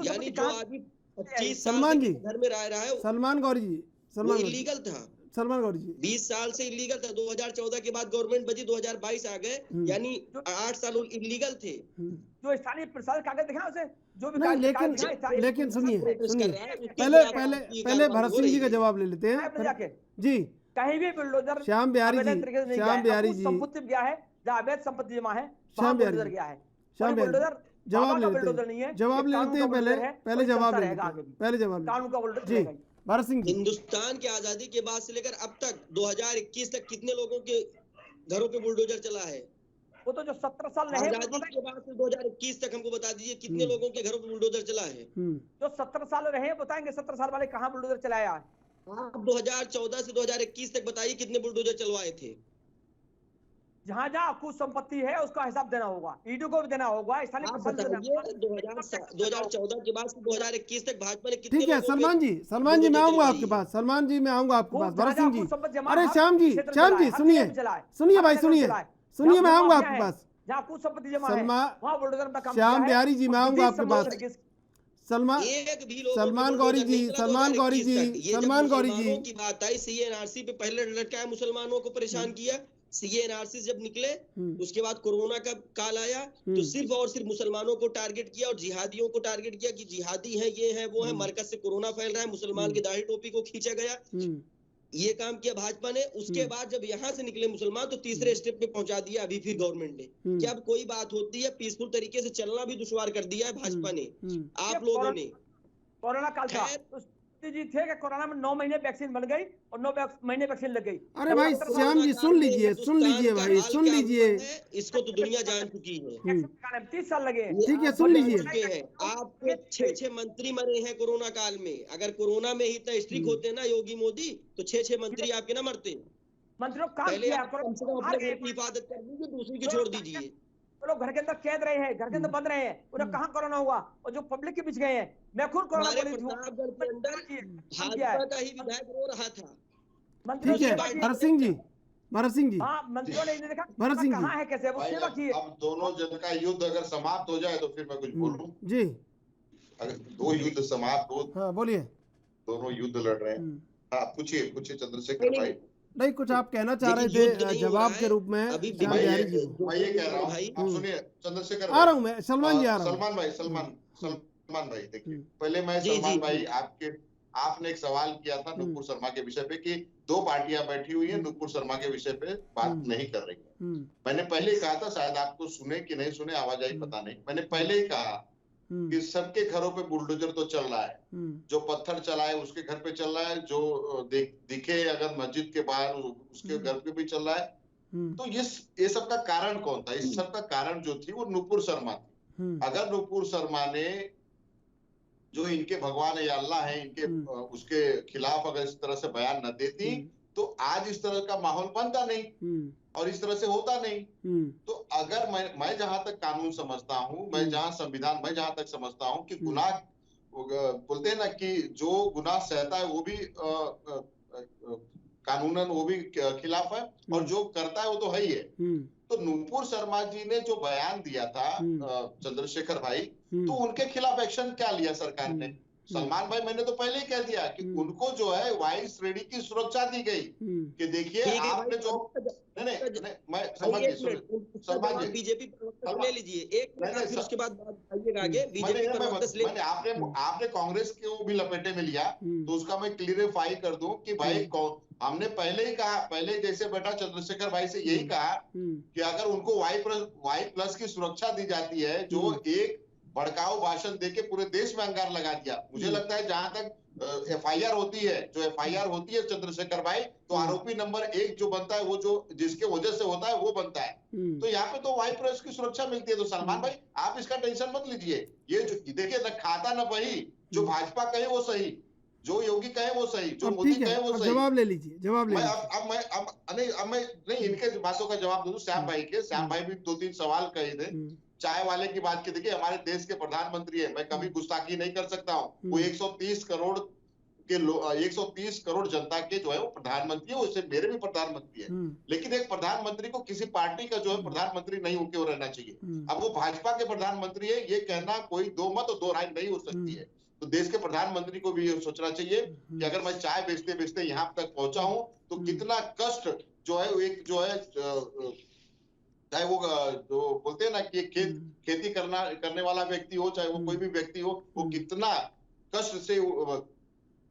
यानी जो आदमी 25 सलमान जी घर में रह रहा है, सलमान गौरी जी, सलमान इलीगल था। सलमान गौरी जी 20 साल से इलीगल था। 2014 के बाद गवर्नमेंट बची, 2022 आ गए, यानी 8 साल इलीगल थे। जो स्थानीय प्रशासन कागज दिखा उसे, जो भी नहीं, लेकिन सुनिए पहले भरत सिंह जी का जवाब ले लेते हैं जी। कहीं भी बुलडोजर श्याम बिहारी जी संपत्ति गया है, जहाँ अवैध संपत्ति जमा है, श्याम बिहारी गया है। जवाब ले लेते हैं, पहले जवाब जी। भरत सिंह जी, हिंदुस्तान की आजादी के बाद से लेकर अब तक 2021 तक कितने लोगों के घरों पे बुलडोजर चला है? वो तो जो 17 साल रहे, आजादी के बाद से 2021 तक हमको बता दीजिए कितने लोगों के घरों पे बुलडोजर चला है? जो 17 साल रहे बताएंगे, 17 साल वाले कहाँ बुलडोजर चलाया है? आप 2014 से 2021 तक बताइए कितने बुलडोजर चलवाए थे? जहाँ जहाँ कुछ संपत्ति है उसका हिसाब देना होगा, ईडी को भी देना होगा। 2014 के बाद से 2021 तक भाजपा ने कितने? ठीक है सलमान जी मैं आऊंगा आपके पास। सलमान जी मैं आऊंगा आपके पास। भरत सिंह जी, अरे श्याम जी सुनिए भाई, सुनिए मैं आऊंगा आपके पास। जहाँ कुछ संपत्ति जमा है वहाँ बुलडोजर का काम। श्याम बिहारी जी मैं आऊंगा आपके पास। सलमान गौरी जी की बात आई, सीएनआरसी पे पहले लटकाया, मुसलमानों को परेशान किया। सीएनआरसी जब निकले उसके बाद कोरोना का काल आया तो सिर्फ और सिर्फ मुसलमानों को टारगेट किया और जिहादियों को टारगेट किया कि जिहादी है, ये है, वो है, मरकज से कोरोना फैल रहा है, मुसलमान की दाढ़ी टोपी को खींचा गया। ये काम किया भाजपा ने। उसके बाद जब यहाँ से निकले मुसलमान तो तीसरे स्टेप पे पहुंचा दिया अभी फिर गवर्नमेंट ने कि अब कोई बात होती है पीसफुल तरीके से चलना भी दुश्वार कर दिया है भाजपा ने, आप लोगों ने। कोरोना काल था जी थे कि कोरोना में 9 महीने वैक्सीन बन गई और 9 महीने वैक्सीन लग गई। अरे भाई श्याम जी सुन लीजिए भाई, सुन लीजिए। इसको तो दुनिया जान चुकी है। 30 साल लगे। ठीक है, सुन लीजिए। आपके 6 मंत्री मरे हैं कोरोना काल में। अगर कोरोना में ही इतना स्ट्रिक्ट होते ना योगी मोदी तो 6 मंत्री आपके ना मरते। मंत्रियों काम पहले कम से कम अपने घर की हिफाजत कर लीजिए, दूसरी की छोड़ दीजिए। लोग घर के अंदर कैद रहे हैं, घर के अंदर बंद रहे हैं, उन्हें कहाँ कोरोना हुआ? और जो पब्लिक के बीच गए हैं, मैं खुद कोरोना प्रतापगढ़ के अंदर भाजपा का ही विधायक रो रहा था। ठीक है भरत सिंह जी मंत्रियों ने देखा भरत सिंह कहाँ है, कैसे वो सेवा की है। अब दोनों जन का युद्ध अगर समाप्त हो जाए तो फिर मैं कुछ बोलूं जी। अगर 2 युद्ध समाप्त हो, हाँ बोलिए। दोनों युद्ध लड़ रहे हैं। हाँ पूछिए चंद्रशेखर भाई। नहीं, कुछ आप कहना चाह रहे थे जवाब के रूप में? मैं ये कह रहा हूँ, आप सुनिए चंद्रशेखर, आ रहा हूँ मैं। सलमान जी आ रहा हूँ। सलमान भाई देखिए, पहले मैं सलमान भाई आपने एक सवाल किया था नुपुर शर्मा के विषय पे कि 2 पार्टियां बैठी हुई है नुपुर शर्मा के विषय पे बात नहीं कर रही है। मैंने पहले ही कहा था, शायद आपको सुने कि नहीं सुने, आवाज आई पता नहीं, मैंने पहले ही कहा कि सबके घरों पे बुलडोजर तो चल रहा है। जो पत्थर चलाए उसके घर पे चल रहा है, जो दिखे अगर मस्जिद के बाहर उसके घर पे भी चल रहा है। तो ये सब का कारण कौन था? इस सब का कारण जो थी वो नुपुर शर्मा थी। अगर नुपुर शर्मा ने जो इनके भगवान या अल्लाह है इनके उसके खिलाफ अगर इस तरह से बयान न देती तो आज इस तरह का माहौल बनता नहीं। और इस तरह से होता नहीं। तो अगर मैं जहां तक कानून समझता हूं, मैं जहां तक समझता हूं कि गुनाह बोलते हैं ना कि जो गुनाह सहता है वो भी कानूनन वो भी खिलाफ है और जो करता है वो तो है ही है। तो नूपुर शर्मा जी ने जो बयान दिया था चंद्रशेखर भाई, तो उनके खिलाफ एक्शन क्या लिया सरकार ने? सलमान भाई मैंने तो पहले ही कह दिया कि उनको जो है वायु श्रेणी की सुरक्षा दी गई कि देखिए आपने जो नहीं मैं समझ सलमान जी बीजेपी ले लीजिए एक मिनट, फिर उसके बाद आइएगा आगे। बीजेपी आपने कांग्रेस को भी लपेटे में लिया, तो उसका मैं क्लियरिफाई कर दूं कि भाई हमने पहले ही कहा, पहले जैसे बेटा चंद्रशेखर भाई से यही कहा कि अगर उनको वाई प्लस की सुरक्षा दी जाती है, जो एक भड़काऊ भाषण देके पूरे देश में अंगार लगा दिया। मुझे लगता है जहां तक एफआईआर होती है, जो एफआईआर होती है चंद्रशेखर भाई, तो आरोपी नंबर 1 जो बनता है वो जो जिसके वजह से होता है वो बनता है। तो यहाँ पे तो वाई प्रेस की सुरक्षा मिलती है। तो सलमान भाई आप इसका टेंशन मत लीजिए। ये जो देखिए न खाता न बही, जो भाजपा कहे वो सही, जो योगी कहे वो सही, जो मोदी कहे वो सही। जवाब ले लीजिए, जवाब ले लीजिए। अब मैं नहीं इनके बातों का जवाब दे दूं। श्याम भाई भी 2-3 सवाल कहे थे। चाय वाले की बात की, देखिए हमारे देश के प्रधानमंत्री है, मैं कभी गुस्ताखी नहीं कर सकता हूँ। वो 130 करोड़ के 130 करोड़ जनता के जो है वो प्रधानमंत्री है, उससे मेरे भी प्रधानमंत्री है। लेकिन एक प्रधानमंत्री को किसी पार्टी का जो है प्रधानमंत्री नहीं होके रहना चाहिए। अब वो भाजपा के प्रधानमंत्री है, ये कहना कोई दो मत और दो राय नहीं हो सकती है। तो देश के प्रधानमंत्री को भी ये सोचना चाहिए कि अगर मैं चाय बेचते बेचते यहाँ तक पहुंचा हूं तो कितना कष्ट जो है एक जो है, चाहे वो जो बोलते हैं ना कि खेती करने वाला व्यक्ति हो, चाहे वो कोई भी व्यक्ति हो, वो कितना कष्ट से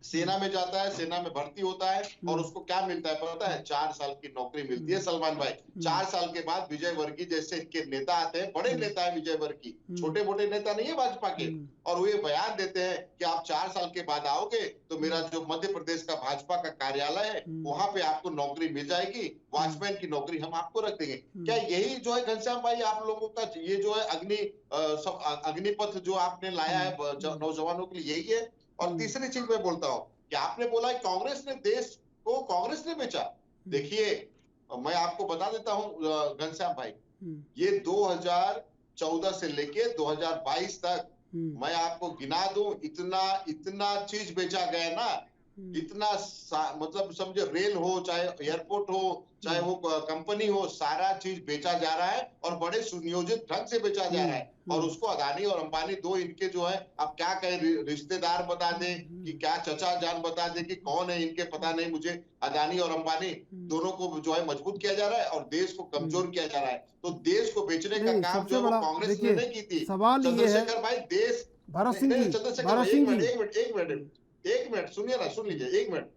सेना में जाता है, सेना में भर्ती होता है और उसको क्या मिलता है पता है? 4 साल की नौकरी मिलती है सलमान भाई। 4 साल के बाद विजय वर्गीय जैसे इनके नेता आते हैं, बड़े नेता है विजय वर्गीय, छोटे मोटे नेता नहीं है भाजपा के, और वो ये बयान देते हैं कि आप 4 साल के बाद आओगे तो मेरा जो मध्य प्रदेश का भाजपा का कार्यालय है वहां पे आपको नौकरी मिल जाएगी, वॉचमैन की नौकरी हम आपको रख देंगे। क्या यही जो है घनश्याम भाई आप लोगों का ये जो है अग्निपथ जो आपने लाया है नौजवानों के लिए, यही है? और तीसरी चीज मैं बोलता हूं कि आपने बोला कि कांग्रेस ने देश को कांग्रेस ने बेचा। देखिए मैं आपको बता देता हूं घनश्याम भाई, ये 2014 से लेके 2022 तक मैं आपको गिना दूं, इतना चीज बेचा गया ना, इतना मतलब समझे रेल हो, चाहे एयरपोर्ट हो, चाहे वो कंपनी हो, सारा चीज बेचा जा रहा है और बड़े सुनियोजित ढंग से बेचा जा रहा है। और उसको अदानी और अंबानी दो इनके जो है, अब क्या कहें, रिश्तेदार बता दें कि क्या चचा जान बता दें कि कौन है इनके, पता नहीं मुझे। अदानी और अंबानी दोनों को जो है मजबूत किया जा रहा है और देश को कमजोर किया जा रहा है। तो देश को बेचने का काम जो है कांग्रेस ने नहीं की थी। चंद्रशेखर भाई देश एक मिनट सुनिए ना, सुन लीजिए एक मिनट।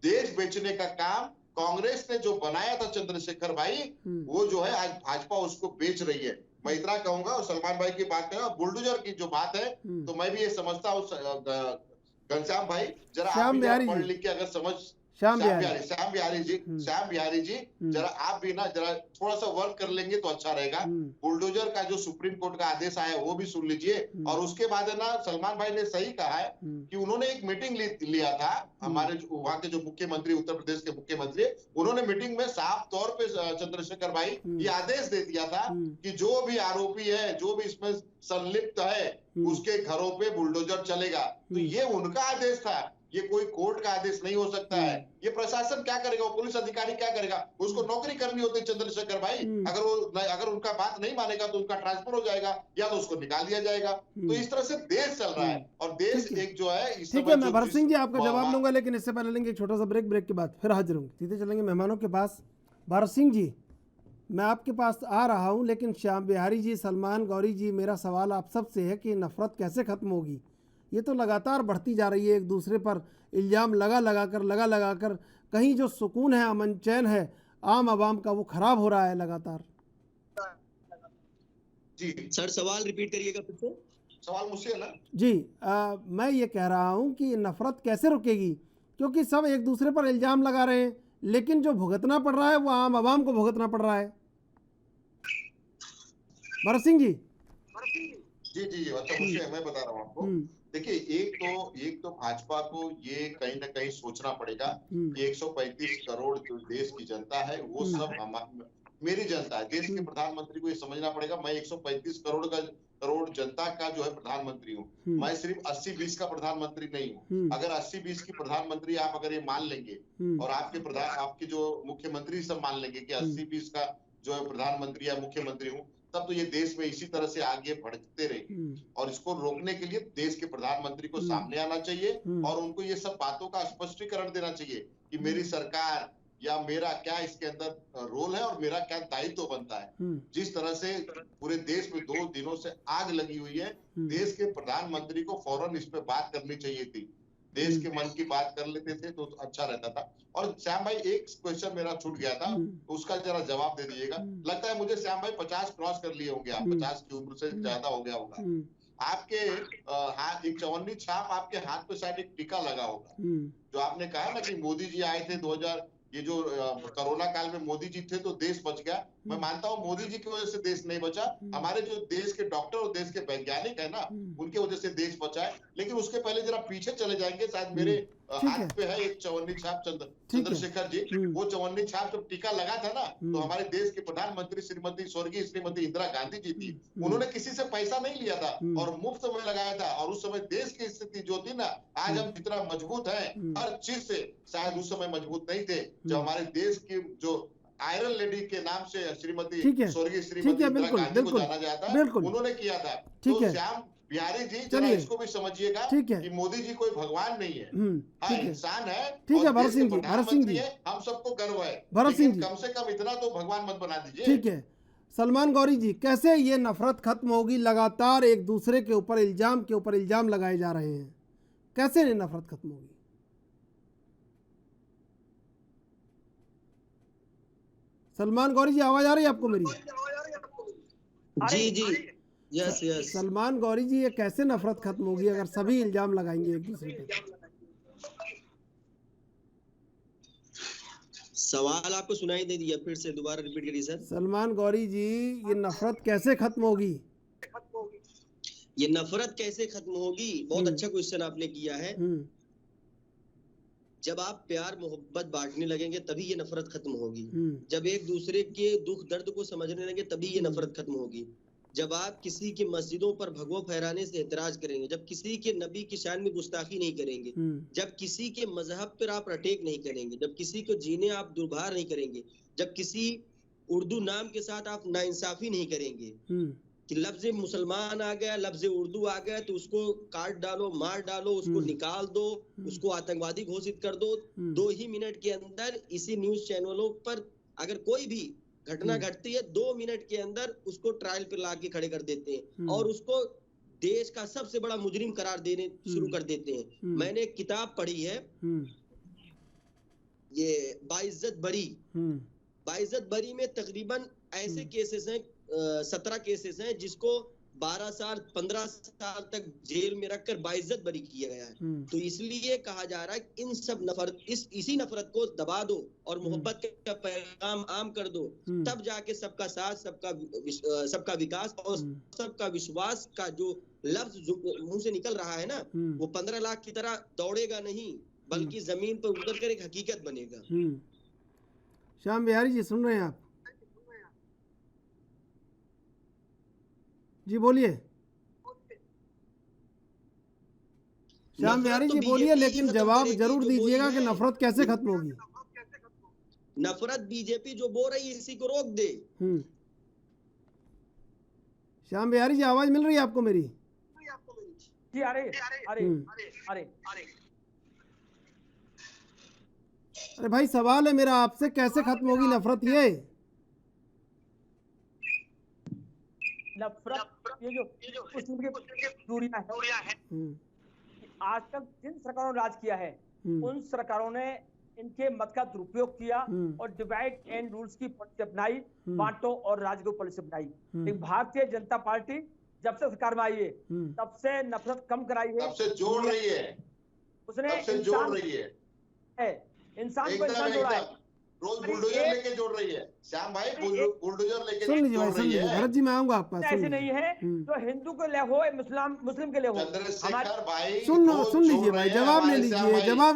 देश बेचने का काम कांग्रेस ने जो बनाया था चंद्रशेखर भाई, वो जो है आज भाजपा उसको बेच रही है। मैं इतना कहूंगा। और सलमान भाई की बात करें, बुलडोजर की जो बात है, तो मैं भी ये समझता हूँ घनश्याम भाई, जरा आप भी पढ़ लिख के अगर समझ, श्याम बिहारी जी जरा आप भी ना जरा थोड़ा सा वर्क कर लेंगे तो अच्छा रहेगा। बुलडोजर का जो सुप्रीम कोर्ट का आदेश आया वो भी सुन लीजिए। और उसके बाद है ना, सलमान भाई ने सही कहा है कि उन्होंने एक मीटिंग लिया था, हमारे वहां के जो मुख्यमंत्री, उत्तर प्रदेश के मुख्यमंत्री, उन्होंने मीटिंग में साफ तौर पे चंद्रशेखर भाई ये आदेश दे दिया था कि जो भी आरोपी है, जो भी इसमें संलिप्त है, उसके घरों पे बुलडोजर चलेगा। तो ये उनका आदेश था, ये कोई कोर्ट का आदेश नहीं हो सकता है। ये प्रशासन क्या करेगा, वो पुलिस अधिकारी क्या करेगा? उसको नौकरी करनी होती है चंद्रशेखर भाई। अगर उनका बात नहीं मानेगा तो उनका ट्रांसफर हो जाएगा या तो उसको निकाल दिया जाएगा। तो इस तरह से देश चल रहा है और देश एक जो है। ठीक है, मैं भरत सिंह जी आपका जवाब लूंगा, लेकिन इससे पहले लेंगे एक छोटा सा ब्रेक के बाद फिर हाजिर होंगे। सीधे चलेंगे मेहमानों के पास। भरत सिंह जी, मैं आपके पास आ रहा हूं, लेकिन श्याम बिहारी जी, सलमान गौरी जी, मेरा सवाल आप सबसे है कि नफरत कैसे खत्म होगी? ये तो लगातार बढ़ती जा रही है, एक दूसरे पर इल्ज़ाम लगा कर कहीं जो सुकून है, अमन चैन है आम आवाम का, वो खराब हो रहा है लगातार। जी सर, सवाल रिपीट करिएगा फिर से। सवाल मुझसे है ना जी। मैं ये कह रहा हूँ कि नफरत कैसे रुकेगी, क्योंकि सब एक दूसरे पर इल्ज़ाम लगा रहे हैं, लेकिन जो भुगतना पड़ रहा है वो आम आवाम को भुगतना पड़ रहा है। भरत सिंह जी। जी अच्छा, मुझसे मैं बता रहा हूँ आपको। देखिए एक तो भाजपा को ये कहीं ना कहीं सोचना पड़ेगा कि 135 करोड़ जो देश की जनता है वो सब मेरी जनता है। देश के प्रधानमंत्री को ये समझना पड़ेगा, मैं 135 करोड़ जनता का जो है प्रधानमंत्री हूँ। मैं सिर्फ 80-20 का प्रधानमंत्री नहीं हूँ। अगर 80-20 की प्रधानमंत्री आप अगर ये मान लेंगे और आपके जो मुख्यमंत्री सब मान लेंगे कि 80-20 का जो है प्रधानमंत्री या मुख्यमंत्री हूँ, तब तो ये देश में इसी तरह से आगे बढ़ते रहेंगे। और इसको रोकने के लिए देश के प्रधानमंत्री को सामने आना चाहिए और उनको ये सब बातों का स्पष्टीकरण देना चाहिए कि मेरी सरकार या मेरा क्या इसके अंदर रोल है और मेरा क्या दायित्व बनता है। जिस तरह से पूरे देश में 2 दिनों से आग लगी हुई है, देश के प्रधानमंत्री को फौरन इस पे बात करनी चाहिए थी। देश के मन की बात कर लेते थे तो अच्छा रहता था। और श्याम भाई, एक क्वेश्चन मेरा छूट गया था, उसका जरा जवाब दे दीजिएगा। लगता है मुझे श्याम भाई 50 क्रॉस कर लिए होंगे आप, 50 की उम्र से ज्यादा हो गया होगा। आपके हाथ एक चवन्नी छाप, आपके हाथ पे शायद एक टीका लगा होगा। जो आपने कहा ना कि मोदी जी आए थे 2000, ये जो कोरोना काल में मोदी जी थे तो देश बच गया। मैं मानता हूँ मोदी जी की वजह से देश नहीं बचा, हमारे जो देश के डॉक्टर और देश के वैज्ञानिक है ना, उनके वजह से देश बचा है। लेकिन उसके पहले जरा पीछे चले जाएंगे, शायद मेरे हाथ पे है एक चवन्नी छाप, चंद्रशेखर जी, वो चवन्नी छाप जब टीका लगा था ना, तो हमारे देश के प्रधानमंत्री स्वर्गीय श्रीमती इंदिरा गांधी जी थी। उन्होंने किसी से पैसा नहीं लिया था और मुफ्त में लगाया था। और उस समय देश की स्थिति जो थी ना, आज हम जितना मजबूत है हर चीज से, शायद उस समय मजबूत नहीं थे। जब हमारे देश की जो आयरन लेडी के नाम से स्वर्गीय श्रीमती इंदिरा गांधी को जाना जाता है, उन्होंने किया था। तो श्याम बिहारी जी, जरा इसको भी समझिएगा कि मोदी जी कोई भगवान नहीं है, हाँ इंसान है। ठीक है भरत सिंह जी, हम सबको गर्व है, भरत सिंह जी, कम से कम इतना तो भगवान मत बना दीजिए। ठीक है सलमान गौरी जी, कैसे ये नफरत खत्म होगी? लगातार एक दूसरे के ऊपर इल्जाम लगाए जा रहे हैं, कैसे ये नफरत खत्म होगी? सलमान गौरी जी, आवाज आ रही है आपको मेरी? जी जी, यस यस। सलमान गौरी जी, ये कैसे नफरत खत्म होगी अगर सभी इल्जाम लगाएंगे एक दूसरे पे? सवाल आपको सुनाई दे दिया, फिर से दोबारा रिपीट करिए सर। सलमान गौरी जी, ये नफरत कैसे खत्म होगी? ये नफरत कैसे खत्म होगी? बहुत अच्छा क्वेश्चन आपने किया है। जब आप प्यार मोहब्बत बांटने लगेंगे तभी ये नफरत खत्म होगी। जब एक दूसरे के दुख दर्द को समझने लगे तभी ये नफरत खत्म होगी। जब आप किसी की मस्जिदों पर भगवा फहराने से एतराज करेंगे, जब किसी के नबी की शान में गुस्ताखी नहीं करेंगे, जब किसी के मजहब पर आप अटैक नहीं करेंगे, जब किसी को जीने आप दुर्भार नहीं करेंगे, जब किसी उर्दू नाम के साथ आप नाइंसाफी नहीं करेंगे कि लफ्ज मुसलमान आ गया, लफ्ज उर्दू आ गया तो उसको काट डालो, मार डालो, उसको निकाल दो, उसको आतंकवादी घोषित कर दो। 2 ही मिनट के अंदर इसी न्यूज चैनलों पर अगर कोई भी घटना घटती है, 2 मिनट के अंदर उसको ट्रायल पे लाके खड़े कर देते हैं और उसको देश का सबसे बड़ा मुजरिम करार देने शुरू कर देते हैं। मैंने एक किताब पढ़ी है, ये बाइज्जत बरी में तकरीबन ऐसे केसेस हैं, 17 केसेस हैं जिसको 12 साल 15 साल तक जेल में रखकर बाइज्जत बरी किया गया है। तो इसलिए कहा जा रहा है कि इन सब इसी नफरत को दबा दो और मोहब्बत का पैगाम आम कर दो, तब जाके सबका साथ, सबका विकास और सबका विश्वास का जो लफ्ज जो मुंह से निकल रहा है ना, वो 15 लाख की तरह दौड़ेगा नहीं, बल्कि जमीन पर उतर कर एक हकीकत बनेगा। श्याम बिहारी जी, सुन रहे हैं आप? जी बोलिए श्याम बिहारी जी, बोलिए, लेकिन जवाब जरूर दीजिएगा कि नफरत कैसे खत्म होगी? नफरत बीजेपी जो बोल रही है इसी को रोक दे। श्याम बिहारी जी, आवाज मिल रही है आपको मेरी? जी अरे भाई, सवाल है मेरा आपसे, कैसे खत्म होगी नफरत? ये नफरत, ये जो दूरियां हैं, आज तक जिन सरकारों ने राज किया है उन सरकारों ने इनके मत का दुरुपयोग किया और डिवाइड एंड रूल्स की पॉलिसी अपनाई, बांटो और राज को पॉलिसी अपनाई। लेकिन भारतीय जनता पार्टी जब से सरकार में आई है तब से नफरत कम कराई है, तब से जोड़ रही है, उसने इंसान को इंसान जोड़ा है, रोज बुलडोजर लेके जोड़ रही है। श्याम भाई, बुलडोजर लेके सुन लीजिए भाई, सुन लीजिए भरत जी, मैं आऊंगा आपका। ऐसे नहीं है जो हिंदू के लिए हो, मुस्लिम के लिए हो। चंद्रशेखर भाई, सुन लीजिए भाई, जवाब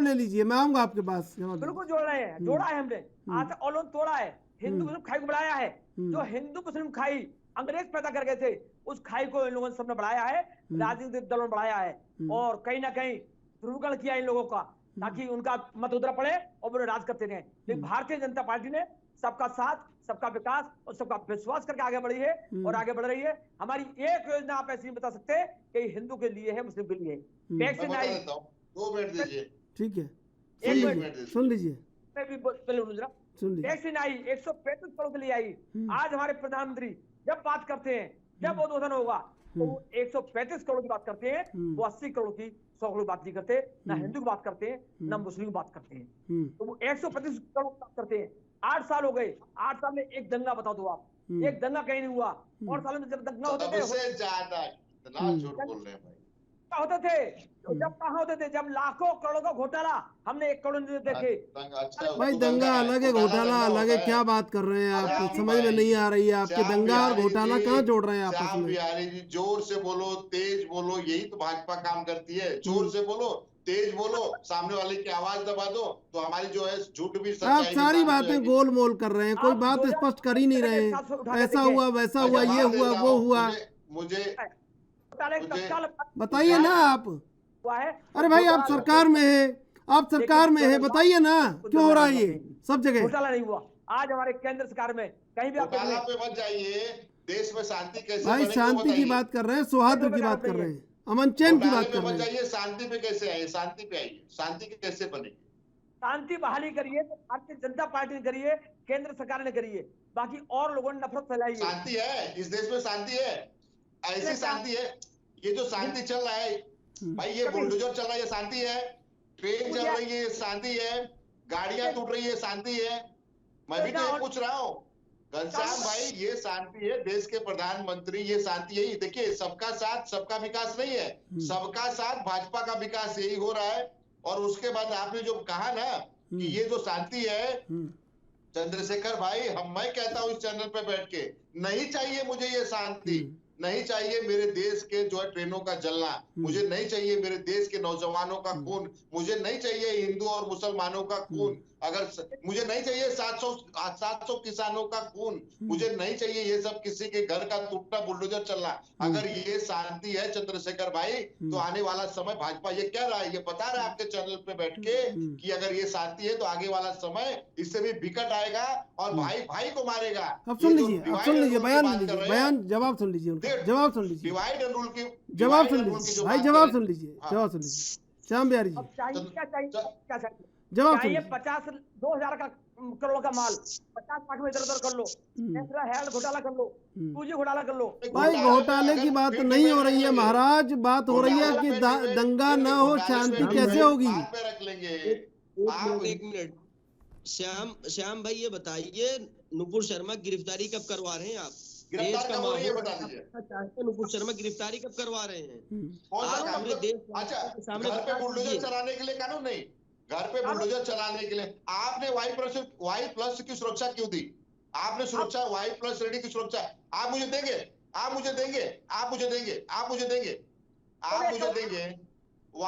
ले लीजिए, मैं आऊंगा आपके पास। बिल्कुल जोड़ रहे हैं, जोड़ा है हमने, आज तक ऑलोन तोड़ा है। हिंदू मुस्लिम खाई को बढ़ाया है। जो हिंदू मुस्लिम खाई अंग्रेज पैदा कर गए थे, उस खाई को इन लोगों ने सबने बढ़ाया है, राजनीतिक दलों ने बढ़ाया है, और कहीं ना कहीं ध्रुवीकरण किया इन लोगों का, ताकि उनका मत उधर पड़े और वो राज करते रहे। लेकिन भारतीय जनता पार्टी ने सबका साथ, सबका विकास और सबका विश्वास करके आगे बढ़ी है और आगे बढ़ रही है। हमारी एक योजना आप ऐसी नहीं बता सकते कि हिंदू के लिए है, मुस्लिम के लिए है। वैक्सीन आई, 2 मिनट दीजिए, ठीक है, सुन लीजिए। वैक्सीन आई 135 करोड़ के लिए आई। आज हमारे प्रधानमंत्री जब बात करते हैं, जब उद्बोधन होगा तो वो 135 करोड़ की बात करते हैं, वो 80 करोड़ की 100 करोड़ की बात नहीं करते, ना हिंदू की बात करते हैं, ना मुस्लिम की बात करते हैं। तो वो 135 करोड़ की बात करते हैं। 8 साल हो गए, 8 साल में एक दंगा बता दो आप, एक दंगा कहीं नहीं हुआ। और सालों में जब दंगा होते थे, झूठ बोल रहे हैं भाई, होते थे, जब कहाँ होते थे, जब लाखों करोड़ों का घोटाला हमने 1 करोड़ नहीं देखे। भाई दंगा अलग है, घोटाला अलग है, क्या बात कर रहे हैं आप? समझ में नहीं आ रही है आपके। दंगा और घोटाला कहाँ जोड़ रहे हैं आपस श्याम में? बिहारी जी, जोर से बोलो, तेज बोलो, यही तो भाजपा काम करती है। जोर से बोलो, तेज बोलो, सामने वाले की आवाज दबा दो, तो हमारी जो है झूठ भी आप सारी बातें गोल मोल कर रहे हैं, कोई बात स्पष्ट कर ही नहीं रहे हैं। ऐसा हुआ, वैसा हुआ, ये हुआ, वो हुआ। मुझे बताइए ना आप। अरे भाई आप सरकार में है, आप सरकार में है, बताइए ना क्यों हो रहा है ये सब जगह? घोटाला नहीं हुआ। आज हमारे केंद्र सरकार में कहीं भी आप पे मत जाइए। देश में शांति कैसे भाई शांति की बात कर रहे हैं, सौहार्द की बात कर रहे हैं, अमन चैन की बात कर रहे हैं। जाइए, शांति पे कैसे आए? शांति पे आइए, शांति कैसे बनेगी? शांति बहाली करिए तो भारतीय जनता पार्टी ने करिए, केंद्र सरकार ने करिए, बाकी और लोगों ने नफरत फैलाई है। शांति है इस देश में, शांति है, ऐसी शांति है। ये जो शांति चल रहा है भाई, ये बुलडोजर चल रहा है, ये शांति है। ट्रेन चल रही है, ये शांति है। गाड़ियां टूट रही है, शांति है। मैं भी तो ये पूछ रहा हूँ घनश्याम भाई, ये शांति है? देश के प्रधानमंत्री, ये शांति है? देखिए, सबका साथ सबका विकास नहीं है, सबका साथ भाजपा का विकास, यही हो रहा है। और उसके बाद आपने जो कहा ना कि ये जो शांति है, चंद्रशेखर भाई, मैं कहता हूँ इस चैनल पे बैठ के, नहीं चाहिए मुझे ये शांति। नहीं चाहिए मेरे देश के जो है ट्रेनों का जलना, मुझे नहीं चाहिए मेरे देश के नौजवानों का खून, मुझे नहीं चाहिए हिंदू और मुसलमानों का खून, अगर मुझे नहीं चाहिए 700 किसानों का खून, मुझे नहीं चाहिए ये सब किसी के घर का टूटना, बुलडोजर चलना। अगर ये शांति है चंद्रशेखर भाई, तो आने वाला समय भाजपा ये कह रहा है, ये बता रहा है आपके चैनल पे बैठ के कि अगर ये शांति है तो आगे वाला समय इससे भी विकट आएगा और भाई भाई को मारेगा। अब सुन लीजिए, बयान जवाब सुन लीजिए, जवाब सुन लीजिए, डिवाइड एंड रूल की जवाब सुन लीजिए भाई, जवाब सुन लीजिए, जवाब सुन लीजिए श्याम बिहारी जी। क्या चाहिए? जवाब चाहिए 50-2,000 का करोड़ का माल 50 लाख में इधर उधर कर लो, हेल्थ घोटाला कर लो, पूंजी घोटाला कर लो। भाई घोटाले की बात नहीं हो रही है महाराज, बात हो रही है कि दंगा ना हो, शांति कैसे होगी? रख लेंगे आप। 1 मिनट श्याम भाई, ये बताइए नुपुर शर्मा गिरफ्तारी कब करवा रहे हैं आप? देश का माहौल बता दीजिए, नुपुर शर्मा गिरफ्तारी कब करवा रहे हैं? पूरे देश सामने घर पे बुलडोजर चलाने के लिए कानून नहीं, घर पे बुलडोजर चलाने के लिए आपने Y+ की सुरक्षा क्यों दी? आपने सुरक्षा Y+ श्रेणी की सुरक्षा आप मुझे देंगे, आप मुझे देंगे, आप मुझे देंगे, आप मुझे देंगे, आप मुझे देंगे Y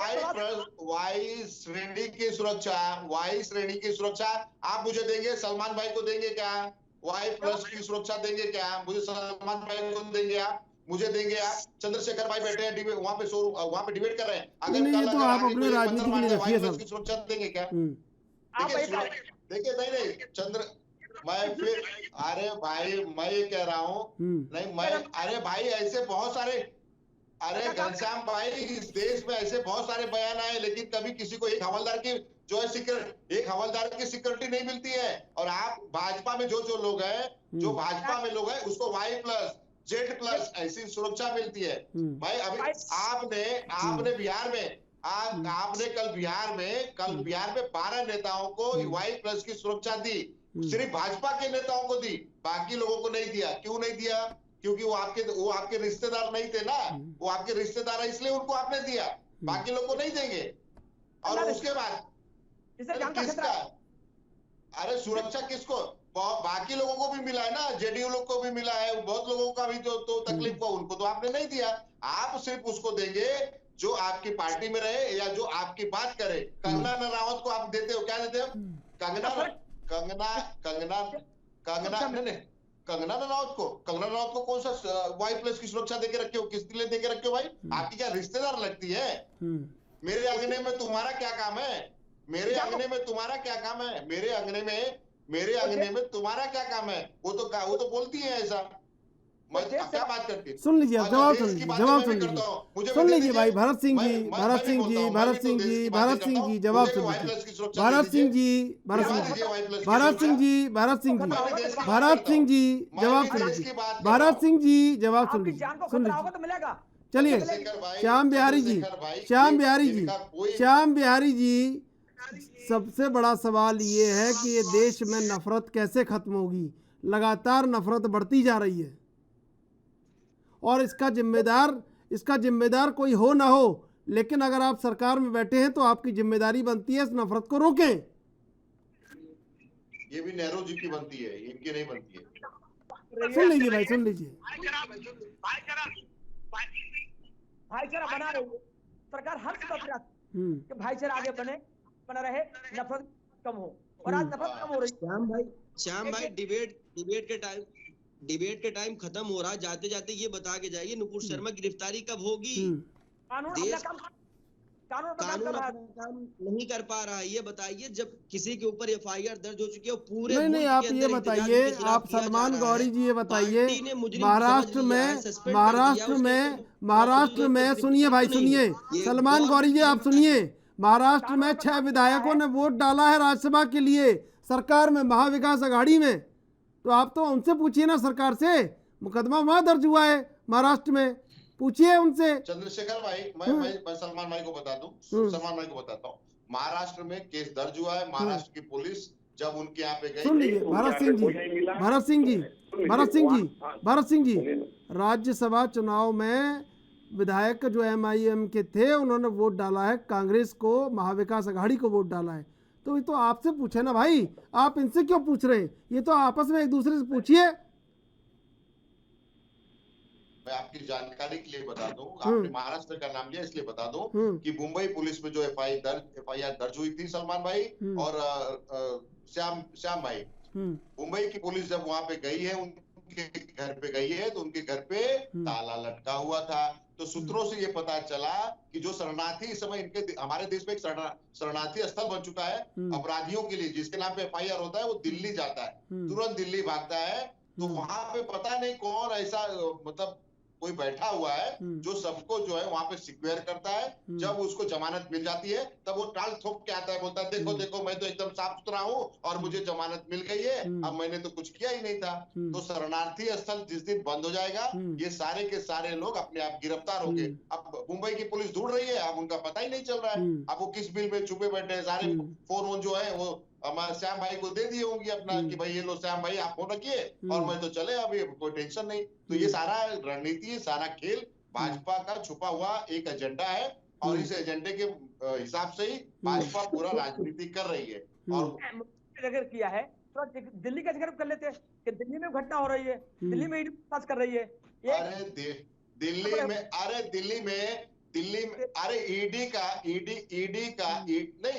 श्रेणी की सुरक्षा, Y श्रेणी की सुरक्षा आप मुझे देंगे? सलमान भाई को देंगे क्या? Y+ की सुरक्षा देंगे क्या? मुझे सलमान भाई को देंगे आप? मुझे देंगे आप? चंद्रशेखर भाई बैठे हैं वहां पे डिबेट कर रहे हैं। अगर नहीं, तो आप अपने राजनीति के लिए रखिए सब। की सुरक्षा देंगे क्या? देखिए नहीं मैं फिर, अरे भाई मैं ये कह रहा हूँ, नहीं मैं, अरे भाई ऐसे बहुत सारे, अरे घनश्याम भाई, इस देश में ऐसे बहुत सारे बयान आए, लेकिन कभी किसी को एक हवलदार की जो है एक हवलदार की सिक्योरिटी नहीं मिलती है। और आप भाजपा में जो लोग हैं, जो भाजपा में लोग हैं, उसको Y+ Z+ ऐसी सुरक्षा मिलती है। भाई अभी आपने बिहार में आपने कल बिहार में 12 नेताओं को Y+ की सुरक्षा दी, सिर्फ भाजपा के नेताओं को दी, बाकी लोगों को नहीं दिया। क्यों नहीं दिया? क्योंकि वो आपके रिश्तेदार नहीं थे ना, वो आपके रिश्तेदार है, इसलिए उनको आपने दिया, बाकी लोग को नहीं देंगे। और उसके बाद किसका? अरे सुरक्षा किसको? बाकी लोगों को भी मिला है ना, जेडीयू लोग को भी मिला है, बहुत लोगों का भी जो तो तकलीफ हुआ, उनको तो आपने नहीं दिया। आप सिर्फ उसको देंगे जो आपकी पार्टी में रहे या जो आपकी बात करे। कंगना रावत को आप देते हो, क्या देते हो? कंगना रनौत को कौन सा वाई प्लस की सुरक्षा देके रखे हो? किस लिए देके रखे हो भाई? आपकी क्या रिश्तेदार लगती है? मेरे अंगने में तुम्हारा क्या काम है? मेरे अंगने में तुम्हारा क्या काम है? मेरे अंगने में तुम्हारा क्या काम है? वो तो बोलती है ऐसा। मैं क्या बात करती है? सुन लीजिए, जवाब सुन लीजिए सुन लीजिए भाई। भरत सिंह जी जवाब सुन लीजिए। भरत सिंह जी भारत सिंह जी जवाब सुन लीजिए। चलिए, श्याम बिहारी जी, सबसे बड़ा सवाल ये है कि ये देश में नफरत कैसे खत्म होगी? लगातार नफरत बढ़ती जा रही है और इसका जिम्मेदार कोई हो ना हो, लेकिन अगर आप सरकार में बैठे हैं तो आपकी जिम्मेदारी बनती है इस नफरत को रोकें। ये भी नेहरू जी की बनती है, इनकी नहीं बनती है। सुन लीजिए भाई, सुन लीजिए। भाईचारा बना रही है सरकार, हर प्रयास कि भाईचारा आगे बना रहे, नफरत कम हो, और आज नफरत कम हो रही है। श्याम भाई डिबेट के टाइम खत्म हो रहा, जाते जाते ये बता के जाइए नुपुर शर्मा की गिरफ्तारी कब होगी? कानून अपना काम नहीं कर पा रहा है, ये बताइए। जब किसी के ऊपर एफआईआर दर्ज हो चुकी है पूरे नहीं, आप ये बताइए, आप सलमान गौरी जी ये बताइए, महाराष्ट्र में सुनिए भाई, सुनिए सलमान गौरी जी, आप सुनिए। महाराष्ट्र में 6 विधायकों ने वोट डाला है राज्यसभा के लिए सरकार में, महाविकास आघाड़ी में। तो आप तो उनसे पूछिए ना, सरकार से। मुकदमा वहां दर्ज हुआ है महाराष्ट्र में, पूछिए उनसे। चंद्रशेखर भाई, मैं सलमान भाई को बता दूं, सलमान भाई को बताता हूँ। महाराष्ट्र में केस दर्ज हुआ है। महाराष्ट्र की पुलिस जब उनके यहाँ पे गई, सुन लीजिए भरत सिंह जी, राज्यसभा चुनाव में विधायक जो MIM के थे उन्होंने वोट डाला है कांग्रेस को, महाविकास आघाड़ी को वोट डाला है। तो ये तो आपसे पूछे ना भाई, आप इनसे क्यों पूछ रहे हैं? ये तो आपस में एक दूसरे से पूछिए। मैं आपकी जानकारी के लिए बता दूं, आपने महाराष्ट्र का नाम लिया इसलिए बता दूं कि मुंबई पुलिस में जो FIR दर्ज हुई थी सलमान भाई और श्याम भाई, मुंबई की पुलिस जब वहां पे गई है, उनके घर पे गई है, तो उनके घर पे ताला लटका हुआ था। तो सूत्रों से ये पता चला कि जो शरणार्थी इस समय हमारे देश में एक शरणार्थी स्थल बन चुका है अपराधियों के लिए, जिसके नाम पे FIR होता है, वो दिल्ली जाता है, तुरंत दिल्ली भागता है। तो वहां पे पता नहीं कौन ऐसा मतलब कोई बैठा हुआ है जो सबको जो है वहां पे सिक्योर करता है। जब उसको जमानत मिल जाती है तब वो टाल ठोक के आता है, बोलता है देखो मैं तो एकदम साफ सुथरा हूँ और मुझे जमानत मिल गई है, अब मैंने तो कुछ किया ही नहीं था। तो शरणार्थी स्थल जिस दिन बंद हो जाएगा, ये सारे के सारे लोग अपने आप गिरफ्तार होंगे। अब मुंबई की पुलिस ढूंढ रही है, अब उनका पता ही नहीं चल रहा है, अब वो किस बिल में छुपे बैठे हैं। सारे फोन जो है वो हमारे श्याम भाई को दे दिए होंगे अपना कि भाई ये लो श्याम भाई आप फोन रखिए और मैं तो चले, अभी कोई टेंशन नहीं। तो ये सारा रणनीति, सारा खेल भाजपा का छुपा हुआ एक एजेंडा है और इस एजेंडे के हिसाब से ही भाजपा पूरा राजनीति कर रही है। और जिक्र किया है तो दिल्ली का जिक्र कर लेते हैं कि दिल्ली में घटना हो रही है, दिल्ली में पास कर रही है।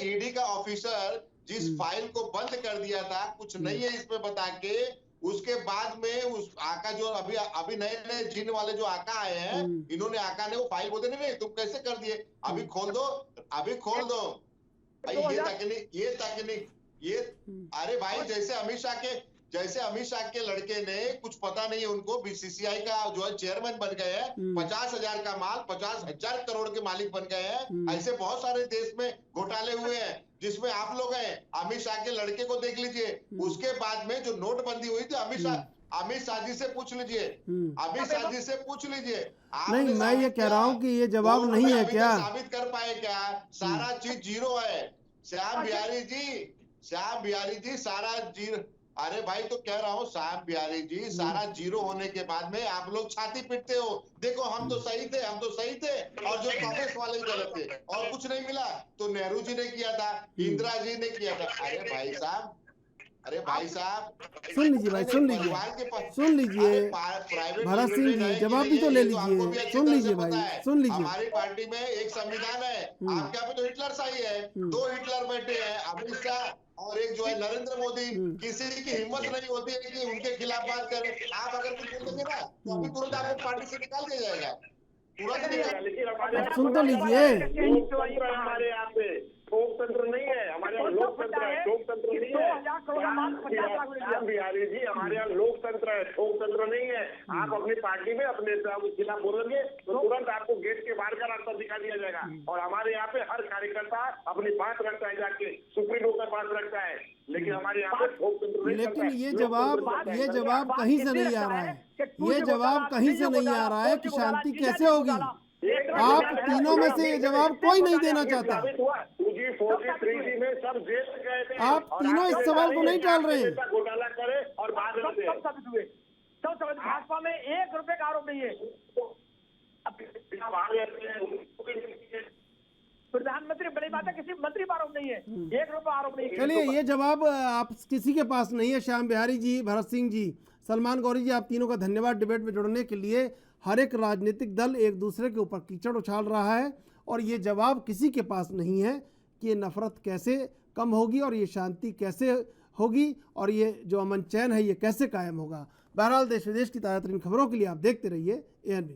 ईडी का ऑफिसर जिस फाइल को बंद कर दिया था, कुछ नहीं है इसमें बता के, उसके बाद में उस आका जो अभी नए जिन वाले जो आका आए हैं, इन्होंने आका ने वो फाइल बोलते नहीं तुम कैसे कर दिए, अभी खोल दो भाई। ये तकनीक अरे भाई, जैसे अमित शाह के लड़के ने कुछ पता नहीं है उनको, BCCI का जो है चेयरमैन बन गए हैं, 50,000 का माल 50,000 करोड़ के मालिक बन गए हैं। ऐसे बहुत सारे देश में घोटाले हुए हैं जिसमें आप लोग हैं। अमित शाह के लड़के को देख लीजिए, उसके बाद में जो नोटबंदी हुई थी, अमित शाह जी से पूछ लीजिए, नहीं, मैं ये कह रहा हूँ कि ये जवाब नहीं है क्या? साबित कर पाए क्या? सारा चीज जीरो है। श्याम बिहारी जी सारा जीरो। अरे भाई, तो कह रहा हूँ श्याम बिहारी जी, सारा जीरो होने के बाद में आप लोग छाती पीटते हो, देखो हम तो सही थे और जो कांग्रेस वाले गलत थे और कुछ नहीं मिला। तो नेहरू जी ने किया था, इंदिरा जी ने किया था। अरे भाई साहब, अरे भाई साहब सुन लीजिए भाई, सुन लीजिए, सुन लीजिए भरत सिंह जी, जवाब भी तो ले लीजिए। सुन लीजिए भाई, सुन लीजिए। हमारी पार्टी में एक संविधान है, आपके यहाँ पे तो हिटलर शाही है, 2 हिटलर बैठे हैं, अमित शाह और एक जो है नरेंद्र मोदी। किसी की हिम्मत नहीं होती है कि उनके खिलाफ बात करें। आप अगर कुछ बोलेंगे ना तो अभी तुरंत आपको पार्टी से निकाल दिया जाएगा, तुरंत निकाल। सुन तो लीजिए। हमारे यहाँ पे लोकतंत्र नहीं है, हमारे यहाँ लोकतंत्र है, लोकतंत्र नहीं है बिहारी जी, हमारे यहाँ लोकतंत्र है, लोकतंत्र नहीं है। आप अपनी पार्टी में अपने खिलाफ बोलेंगे तो तुरंत आपको गेट के बाहर का रास्ता दिखा दिया जाएगा। और हमारे यहाँ पे हर कार्यकर्ता अपनी बात रखता है, जाके सुप्रीम कोर्ट में बात रखता है, लेकिन हमारे यहाँ पे लोकतंत्र नहीं। लेकिन ये जवाब कहीं से नहीं आ रहा है, ये जवाब कहीं से नहीं आ रहा है कि शांति कैसे होगी। आप तीनों में से ये जवाब कोई नहीं देना चाहता। आप तीनों इस सवाल को नहीं टाल रहे हैं। घोटाला करे और बाद में भाजपा में 1 रुपए का आरोप नहीं है। प्रधानमंत्री बड़ी बात है, किसी मंत्री पर आरोप नहीं है, 1 रुपए आरोप नहीं है। चलिए, ये जवाब आप किसी के पास नहीं है। श्याम बिहारी जी, भरत सिंह जी, सलमान गौरी जी, आप तीनों का धन्यवाद डिबेट में जुड़ने के लिए। हर एक राजनीतिक दल एक दूसरे के ऊपर कीचड़ उछाल रहा है और ये जवाब किसी के पास नहीं है कि ये नफरत कैसे कम होगी और ये शांति कैसे होगी और ये जो अमन चैन है ये कैसे कायम होगा। बहरहाल देश विदेश की ताज़ा तरीन खबरों के लिए आप देखते रहिए ANB।